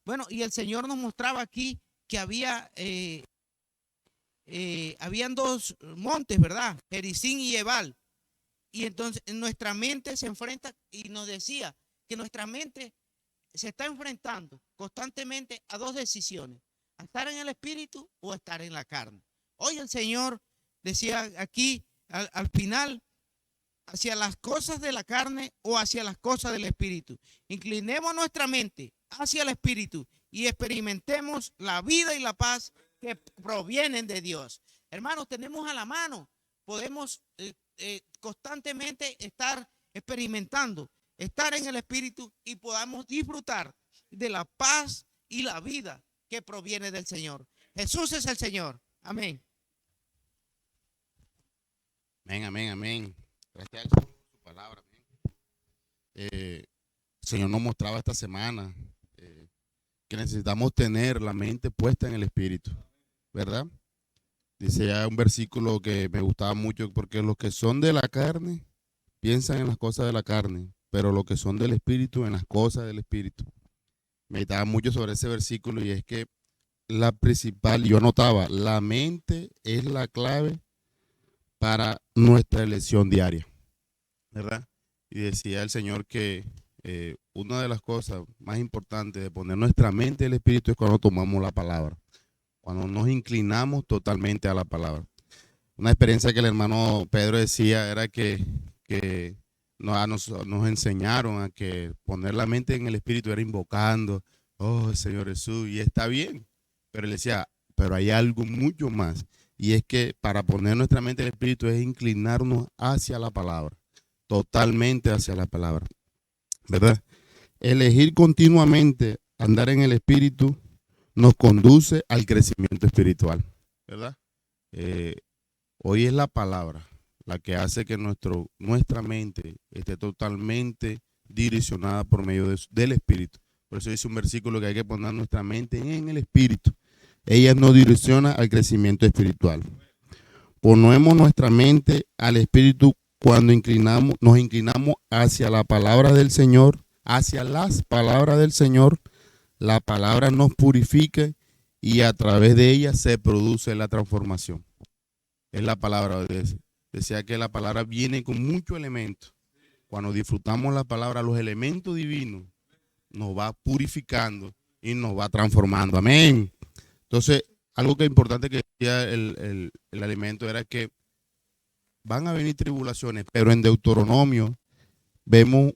Speaker 10: bueno, y el Señor nos mostraba aquí que habían dos montes, ¿verdad? Gerizim y Ebal. Y entonces nuestra mente se enfrenta, y nos decía que nuestra mente se está enfrentando constantemente a dos decisiones: a estar en el espíritu o a estar en la carne. Hoy el Señor decía aquí al final, hacia las cosas de la carne o hacia las cosas del espíritu. Inclinemos nuestra mente hacia el espíritu y experimentemos la vida y la paz que provienen de Dios. Hermanos, tenemos a la mano, podemos constantemente estar experimentando, estar en el espíritu, y podamos disfrutar de la paz y la vida que proviene del Señor. Jesús es el Señor. Amén.
Speaker 11: Amén, amén, amén. Gracias por su palabra. El Señor nos mostraba esta semana que necesitamos tener la mente puesta en el espíritu, ¿verdad? Dice ya un versículo que me gustaba mucho, porque los que son de la carne piensan en las cosas de la carne, pero los que son del espíritu en las cosas del espíritu. Meditaba mucho sobre ese versículo, y es que la principal, yo anotaba, la mente es la clave para nuestra elección diaria, ¿verdad? Y decía el Señor que una de las cosas más importantes de poner nuestra mente en el espíritu es cuando tomamos la palabra, cuando nos inclinamos totalmente a la palabra. Una experiencia que el hermano Pedro decía era que nos enseñaron a que poner la mente en el espíritu era invocando, oh Señor Jesús, y está bien, pero él decía, pero hay algo mucho más. Y es que para poner nuestra mente en el espíritu es inclinarnos hacia la palabra, totalmente hacia la palabra, ¿verdad? Elegir continuamente andar en el espíritu nos conduce al crecimiento espiritual, ¿verdad? Hoy es la palabra la que hace que nuestra mente esté totalmente direccionada por medio del espíritu. Por eso dice un versículo que hay que poner nuestra mente en el espíritu. Ella nos direcciona al crecimiento espiritual. Ponemos nuestra mente al espíritu cuando nos inclinamos hacia la palabra del Señor, hacia las palabras del Señor. La palabra nos purifica y a través de ella se produce la transformación. Es la palabra. Decía que la palabra viene con muchos elementos. Cuando disfrutamos la palabra, los elementos divinos nos va purificando y nos va transformando. Amén. Entonces, algo que es importante que decía el alimento era que van a venir tribulaciones, pero en Deuteronomio vemos,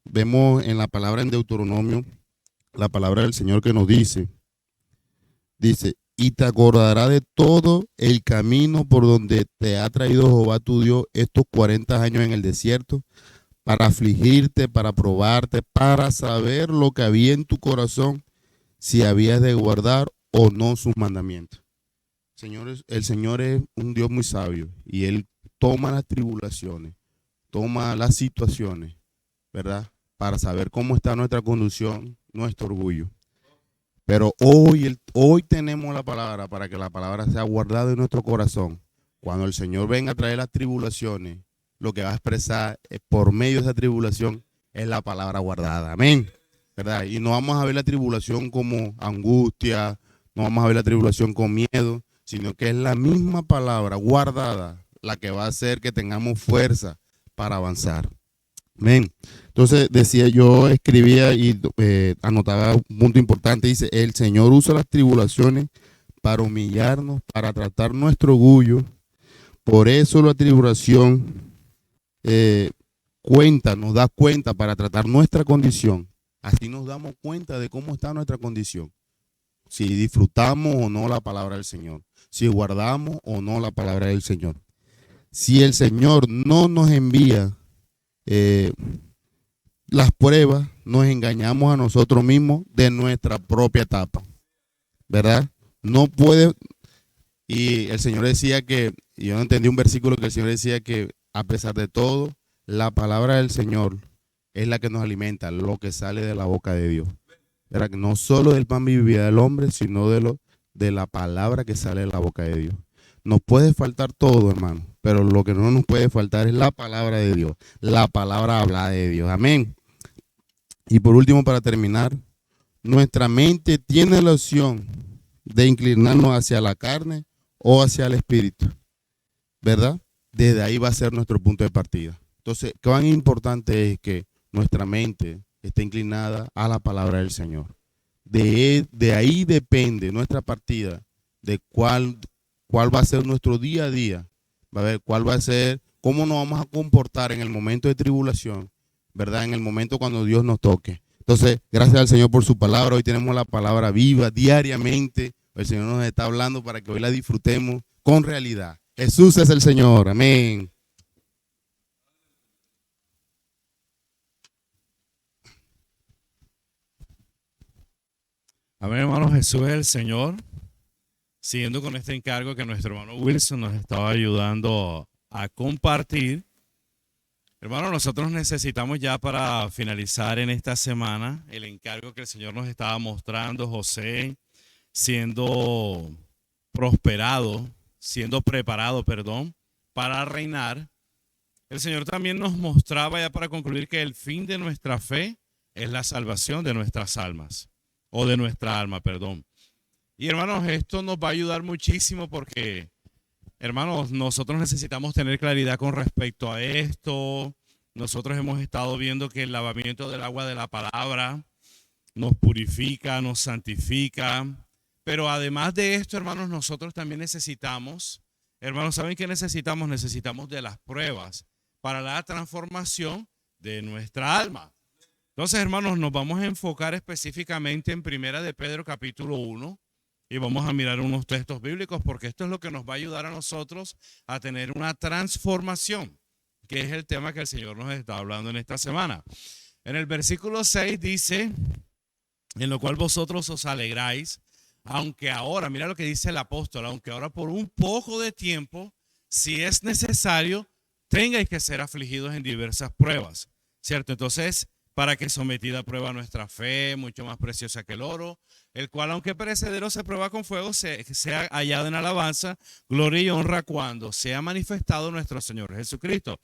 Speaker 11: vemos en la palabra en Deuteronomio, la palabra del Señor que nos dice, y te acordará de todo el camino por donde te ha traído Jehová tu Dios estos 40 años en el desierto, para afligirte, para probarte, para saber lo que había en tu corazón, si habías de guardar o no sus mandamientos. Señores, el Señor es un Dios muy sabio y Él toma las tribulaciones, toma las situaciones, ¿verdad? Para saber cómo está nuestra conducción, nuestro orgullo. Pero hoy tenemos la palabra para que la palabra sea guardada en nuestro corazón. Cuando el Señor venga a traer las tribulaciones, lo que va a expresar por medio de esa tribulación es la palabra guardada. Amén. ¿Verdad? Y no vamos a ver la tribulación como angustia, no vamos a ver la tribulación con miedo, sino que es la misma palabra guardada la que va a hacer que tengamos fuerza para avanzar. Amén. Entonces decía, yo escribía y anotaba un punto importante, dice, el Señor usa las tribulaciones para humillarnos, para tratar nuestro orgullo. Por eso la tribulación nos da cuenta para tratar nuestra condición. Así nos damos cuenta de cómo está nuestra condición. Si disfrutamos o no la palabra del Señor. Si guardamos o no la palabra del Señor. Si el Señor no nos envía las pruebas, nos engañamos a nosotros mismos de nuestra propia etapa, ¿verdad? No puede, y el Señor decía que, yo no entendí un versículo que el Señor decía que a pesar de todo, la palabra del Señor es la que nos alimenta, lo que sale de la boca de Dios, ¿verdad? Que no solo del pan vive el hombre, sino de la palabra que sale de la boca de Dios. Nos puede faltar todo, hermano, pero lo que no nos puede faltar es la palabra de Dios, la palabra hablada de Dios. Amén. Y por último, para terminar, nuestra mente tiene la opción de inclinarnos hacia la carne o hacia el espíritu, ¿verdad? Desde ahí va a ser nuestro punto de partida. Entonces, cuán importante es que nuestra mente esté inclinada a la palabra del Señor. De ahí depende nuestra partida, de cuál va a ser nuestro día a día, va a ver cuál va a ser, cómo nos vamos a comportar en el momento de tribulación, ¿verdad? En el momento cuando Dios nos toque. Entonces, gracias al Señor por su palabra. Hoy tenemos la palabra viva diariamente. El Señor nos está hablando para que hoy la disfrutemos con realidad. Jesús es el Señor. Amén.
Speaker 12: Amén, hermano. Jesús es el Señor. Siguiendo con este encargo que nuestro hermano Wilson nos estaba ayudando a compartir. Hermano, nosotros necesitamos ya para finalizar en esta semana el encargo que el Señor nos estaba mostrando, José siendo prosperado, siendo preparado, para reinar. El Señor también nos mostraba ya para concluir que el fin de nuestra fe es la salvación de nuestras almas, o de nuestra alma, Y hermanos, esto nos va a ayudar muchísimo porque, hermanos, nosotros necesitamos tener claridad con respecto a esto. Nosotros hemos estado viendo que el lavamiento del agua de la palabra nos purifica, nos santifica. Pero además de esto, hermanos, nosotros también necesitamos, hermanos, ¿saben qué necesitamos? Necesitamos de las pruebas para la transformación de nuestra alma. Entonces, hermanos, nos vamos a enfocar específicamente en 1 de Pedro capítulo 1. Y vamos a mirar unos textos bíblicos porque esto es lo que nos va a ayudar a nosotros a tener una transformación, que es el tema que el Señor nos está hablando en esta semana. En el versículo 6 dice, en lo cual vosotros os alegráis, aunque ahora, mira lo que dice el apóstol, aunque ahora por un poco de tiempo, si es necesario, tengáis que ser afligidos en diversas pruebas, ¿cierto? Entonces, para que sometida a prueba nuestra fe, mucho más preciosa que el oro, el cual aunque perecedero se prueba con fuego, sea hallado en alabanza, gloria y honra cuando sea manifestado nuestro Señor Jesucristo.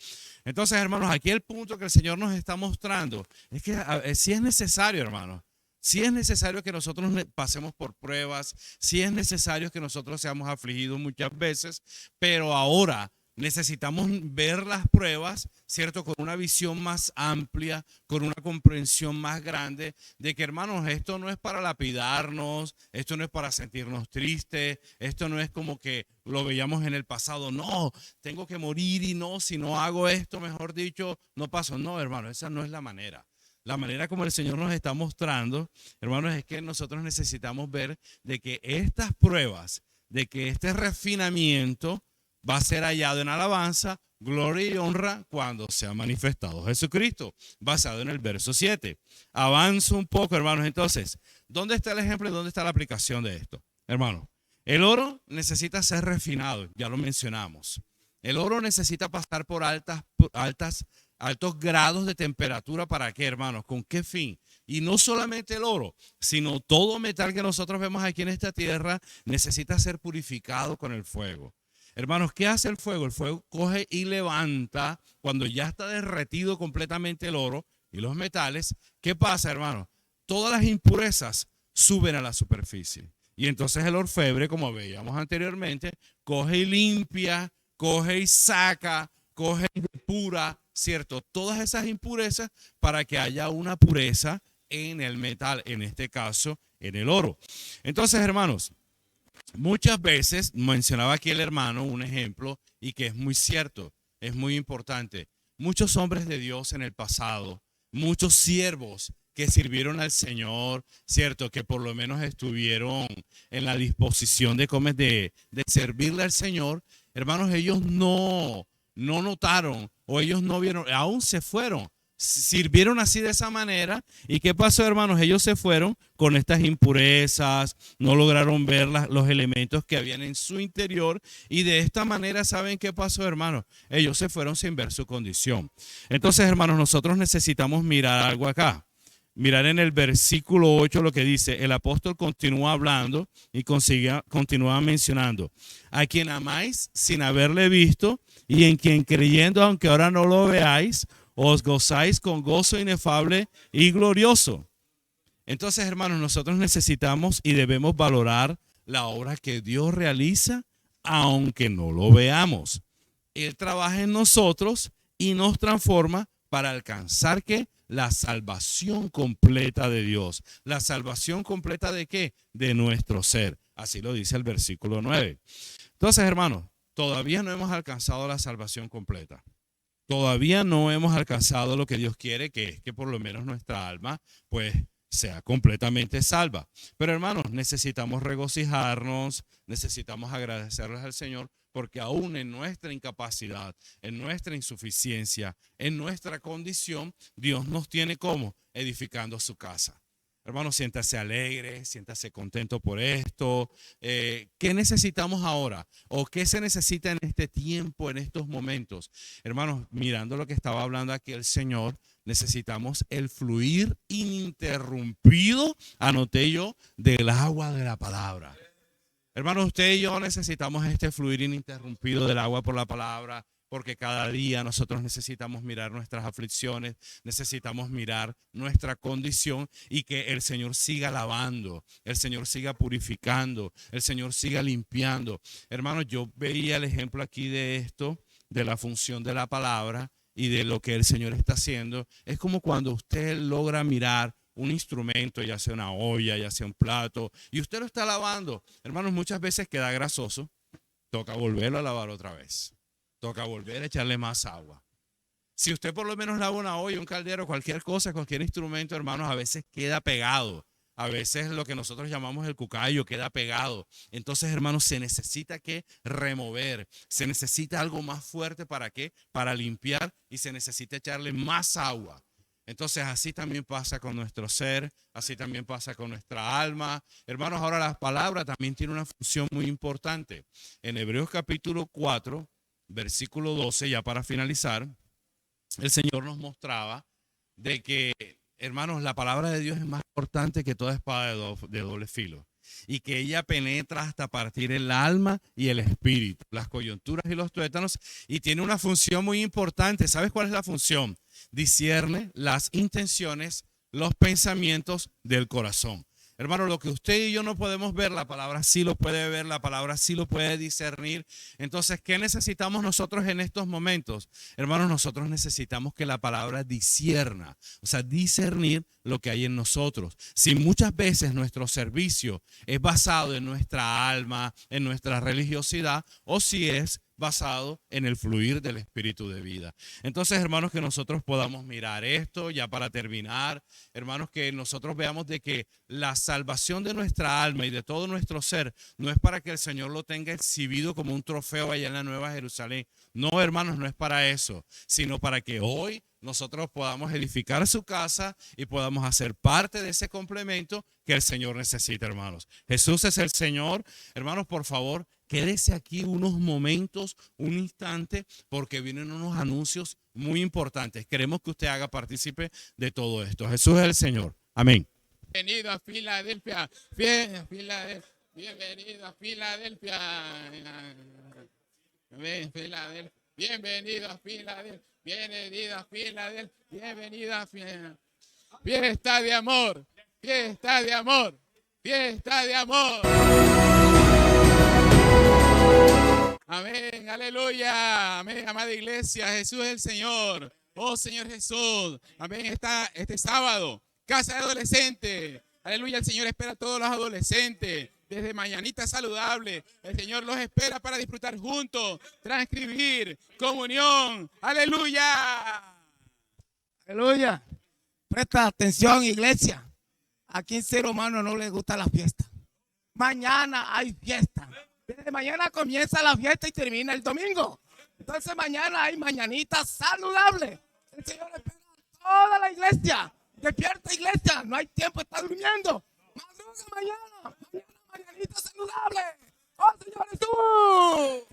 Speaker 12: Entonces, hermanos, aquí el punto que el Señor nos está mostrando es que si es necesario, hermanos, si es necesario que nosotros pasemos por pruebas, si es necesario que nosotros seamos afligidos muchas veces, pero ahora necesitamos ver las pruebas, ¿cierto? Con una visión más amplia, con una comprensión más grande de que, hermanos, esto no es para lapidarnos, esto no es para sentirnos tristes, esto no es como que lo veíamos en el pasado. No, tengo que morir y no, si no hago esto, mejor dicho, no paso. No, hermano, esa no es la manera. La manera como el Señor nos está mostrando, hermanos, es que nosotros necesitamos ver de que estas pruebas, de que este refinamiento va a ser hallado en alabanza, gloria y honra cuando sea manifestado Jesucristo, basado en el verso 7. Avanzo un poco, hermanos. Entonces, ¿dónde está el ejemplo y dónde está la aplicación de esto? Hermanos, el oro necesita ser refinado, ya lo mencionamos. El oro necesita pasar por altos grados de temperatura. ¿Para qué, hermanos? ¿Con qué fin? Y no solamente el oro, sino todo metal que nosotros vemos aquí en esta tierra necesita ser purificado con el fuego. Hermanos, ¿qué hace el fuego? El fuego coge y levanta cuando ya está derretido completamente el oro y los metales. ¿Qué pasa, hermanos? Todas las impurezas suben a la superficie. Y entonces el orfebre, como veíamos anteriormente, coge y limpia, coge y saca, coge y depura, ¿cierto? Todas esas impurezas para que haya una pureza en el metal, en este caso, en el oro. Entonces, hermanos, muchas veces mencionaba aquí el hermano un ejemplo y que es muy cierto, es muy importante. Muchos hombres de Dios en el pasado, muchos siervos que sirvieron al Señor, cierto, que por lo menos estuvieron en la disposición de servirle al Señor, hermanos, ellos no notaron o ellos no vieron, aún se fueron. Sirvieron así de esa manera. ¿Y qué pasó, hermanos? Ellos se fueron con estas impurezas, no lograron ver los elementos que habían en su interior y de esta manera, ¿saben qué pasó, hermanos? Ellos se fueron sin ver su condición. Entonces, hermanos, nosotros necesitamos mirar algo acá. Mirar en el versículo 8 lo que dice. El apóstol continúa hablando y continúa mencionando: a quien amáis sin haberle visto y en quien creyendo, aunque ahora no lo veáis, os gozáis con gozo inefable y glorioso. Entonces, hermanos, nosotros necesitamos y debemos valorar la obra que Dios realiza, aunque no lo veamos. Él trabaja en nosotros y nos transforma para alcanzar ¿qué? La salvación completa de Dios. ¿La salvación completa de qué? De nuestro ser. Así lo dice el versículo 9. Entonces, hermanos, todavía no hemos alcanzado la salvación completa. Todavía no hemos alcanzado lo que Dios quiere, que es que por lo menos nuestra alma pues sea completamente salva. Pero, hermanos, necesitamos regocijarnos, necesitamos agradecerles al Señor, porque aún en nuestra incapacidad, en nuestra insuficiencia, en nuestra condición, Dios nos tiene como edificando su casa. Hermanos, siéntase alegre, siéntase contento por esto. ¿Qué necesitamos ahora? ¿O qué se necesita en este tiempo, en estos momentos? Hermanos, mirando lo que estaba hablando aquí el Señor, necesitamos el fluir ininterrumpido, anoté yo, del agua de la palabra. Hermanos, usted y yo necesitamos este fluir ininterrumpido del agua por la palabra, porque cada día nosotros necesitamos mirar nuestras aflicciones, necesitamos mirar nuestra condición y que el Señor siga lavando, el Señor siga purificando, el Señor siga limpiando. Hermanos, yo veía el ejemplo aquí de esto, de la función de la palabra y de lo que el Señor está haciendo. Es como cuando usted logra mirar un instrumento, ya sea una olla, ya sea un plato, y usted lo está lavando. Hermanos, muchas veces queda grasoso, toca volverlo a lavar otra vez. Toca volver a echarle más agua. Si usted por lo menos lava una olla, un caldero, cualquier cosa, cualquier instrumento, hermanos, a veces queda pegado. A veces lo que nosotros llamamos el cucayo queda pegado. Entonces, hermanos, se necesita que remover. Se necesita algo más fuerte. ¿Para qué? Para limpiar, y se necesita echarle más agua. Entonces, así también pasa con nuestro ser, así también pasa con nuestra alma. Hermanos, ahora la palabra también tiene una función muy importante. En Hebreos capítulo 4, versículo 12, ya para finalizar, el Señor nos mostraba de que, hermanos, la palabra de Dios es más importante que toda espada de doble filo, y que ella penetra hasta partir el alma y el espíritu, las coyunturas y los tuétanos, y tiene una función muy importante. ¿Sabes cuál es la función? Discierne las intenciones, los pensamientos del corazón. Hermano, lo que usted y yo no podemos ver, la palabra sí lo puede ver, la palabra sí lo puede discernir. Entonces, ¿qué necesitamos nosotros en estos momentos? Hermanos, nosotros necesitamos que la palabra discierna, o sea, discernir lo que hay en nosotros. Si muchas veces nuestro servicio es basado en nuestra alma, en nuestra religiosidad, o si es basado en el fluir del espíritu de vida. Entonces, hermanos, que nosotros podamos mirar esto ya para terminar, hermanos, que nosotros veamos de que la salvación de nuestra alma y de todo nuestro ser no es para que el Señor lo tenga exhibido como un trofeo allá en la Nueva Jerusalén. No, hermanos, no es para eso, sino para que hoy nosotros podamos edificar su casa y podamos hacer parte de ese complemento que el Señor necesita, hermanos. Jesús es el Señor. Hermanos, por favor, quédese aquí unos momentos, un instante, porque vienen unos anuncios muy importantes. Queremos que usted haga partícipe de todo esto. Jesús es el Señor. Amén.
Speaker 13: Bienvenido a Filadelfia. Bienvenido a Filadelfia. Bienvenido a Filadelfia. Bienvenido a Filadelfia. Bienvenido a Filadelfia. Fiesta de amor. Fiesta de amor. Fiesta de amor. Amén, aleluya, amén, amada iglesia, Jesús es el Señor, oh Señor Jesús, amén, este sábado, casa de adolescentes, aleluya, el Señor espera a todos los adolescentes, desde mañanita saludable, el Señor los espera para disfrutar juntos, transcribir, comunión, aleluya.
Speaker 14: Aleluya, presta atención iglesia, aquí en ser humano no le gusta la fiesta, mañana hay fiesta. Desde mañana comienza la fiesta y termina el domingo. Entonces mañana hay mañanita saludable. El Señor espera a toda la iglesia. Despierta iglesia, no hay tiempo, está durmiendo. Madruga mañana, mañanita saludable. ¡Oh Señor Jesús!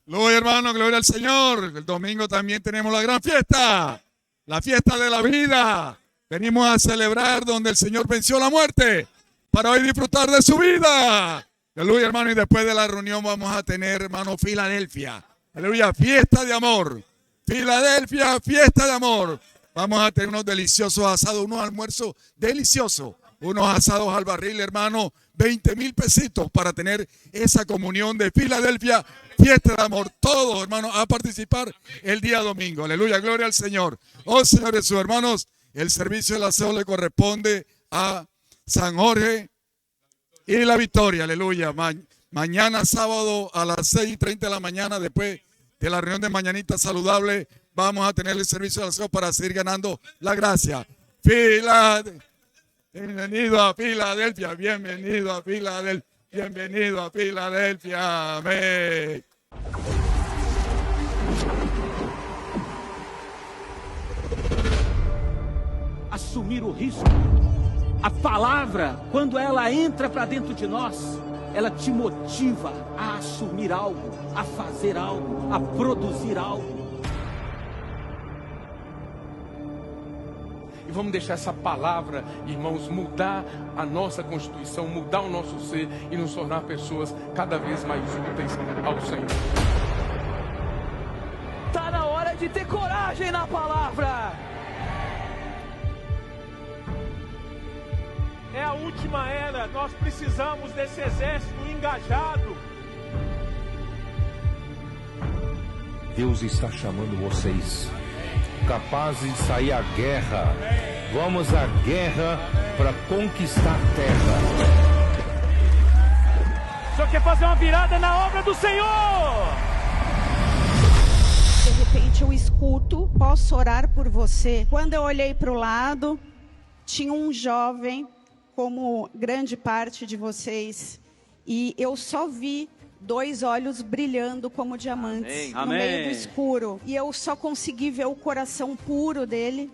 Speaker 15: Gloria hermano, gloria al Señor. El domingo también tenemos la gran fiesta. La fiesta de la vida. Venimos a celebrar donde el Señor venció la muerte. Para hoy disfrutar de su vida. Aleluya, hermano, y después de la reunión vamos a tener, hermano, Filadelfia. Aleluya, fiesta de amor. Filadelfia, fiesta de amor. Vamos a tener unos deliciosos asados, unos almuerzos deliciosos. Unos asados al barril, hermano, 20,000 pesitos para tener esa comunión de Filadelfia, fiesta de amor. Todos, hermanos, a participar el día domingo. Aleluya, gloria al Señor. Oh, Señor Jesús, hermanos, el servicio del aseo le corresponde a San Jorge y La Victoria, aleluya. Mañana sábado a las 6:30 de la mañana, después de la reunión de mañanita saludable, vamos a tener el servicio de aseo para seguir ganando la gracia. Bienvenido a Filadelfia, bienvenido a Filadelfia, bienvenido a Filadelfia. Amén.
Speaker 2: Assumir o risco. A palavra, quando ela entra para dentro de nós, ela te motiva a assumir algo, a fazer algo, a produzir algo.
Speaker 3: E vamos deixar essa palavra, irmãos, mudar a nossa constituição, mudar o nosso ser e nos tornar pessoas cada vez mais úteis ao Senhor.
Speaker 4: Tá na hora de ter coragem na palavra. É a última era, nós precisamos desse exército engajado.
Speaker 5: Deus está chamando vocês, capazes de sair à guerra. Vamos à guerra para conquistar terra.
Speaker 4: O senhor quer fazer uma virada na obra do Senhor?
Speaker 6: De repente eu escuto, posso orar por você. Quando eu olhei para o lado, tinha um jovem, como grande parte de vocês, e eu só vi 2 olhos brilhando como diamantes.
Speaker 2: Amém.
Speaker 6: No meio do escuro, e eu só consegui ver o coração puro dele,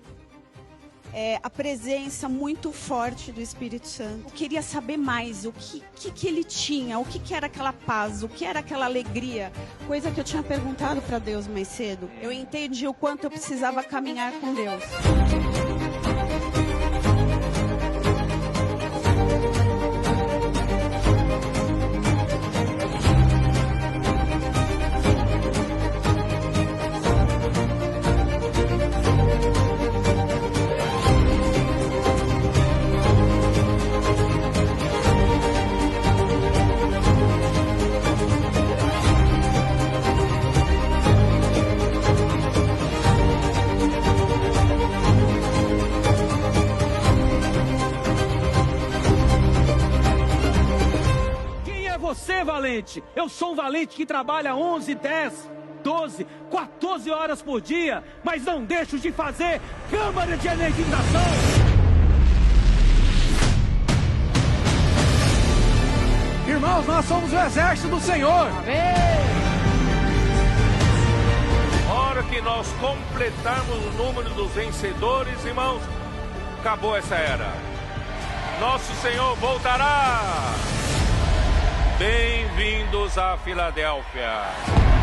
Speaker 6: a presença muito forte do Espírito Santo. Eu queria saber mais o que ele tinha, o que era aquela paz, o que era aquela alegria, coisa que eu tinha perguntado para Deus mais cedo. Eu entendi o quanto eu precisava caminhar com Deus.
Speaker 2: valente. Eu sou um valente que trabalha 11, 10, 12, 14 horas por dia, mas não deixo de fazer câmara de energização.
Speaker 4: Irmãos, nós somos o exército do Senhor.
Speaker 5: Hora que nós completarmos o número dos vencedores, irmãos, acabou essa era. Nosso Senhor voltará. Bem-vindos a Filadélfia.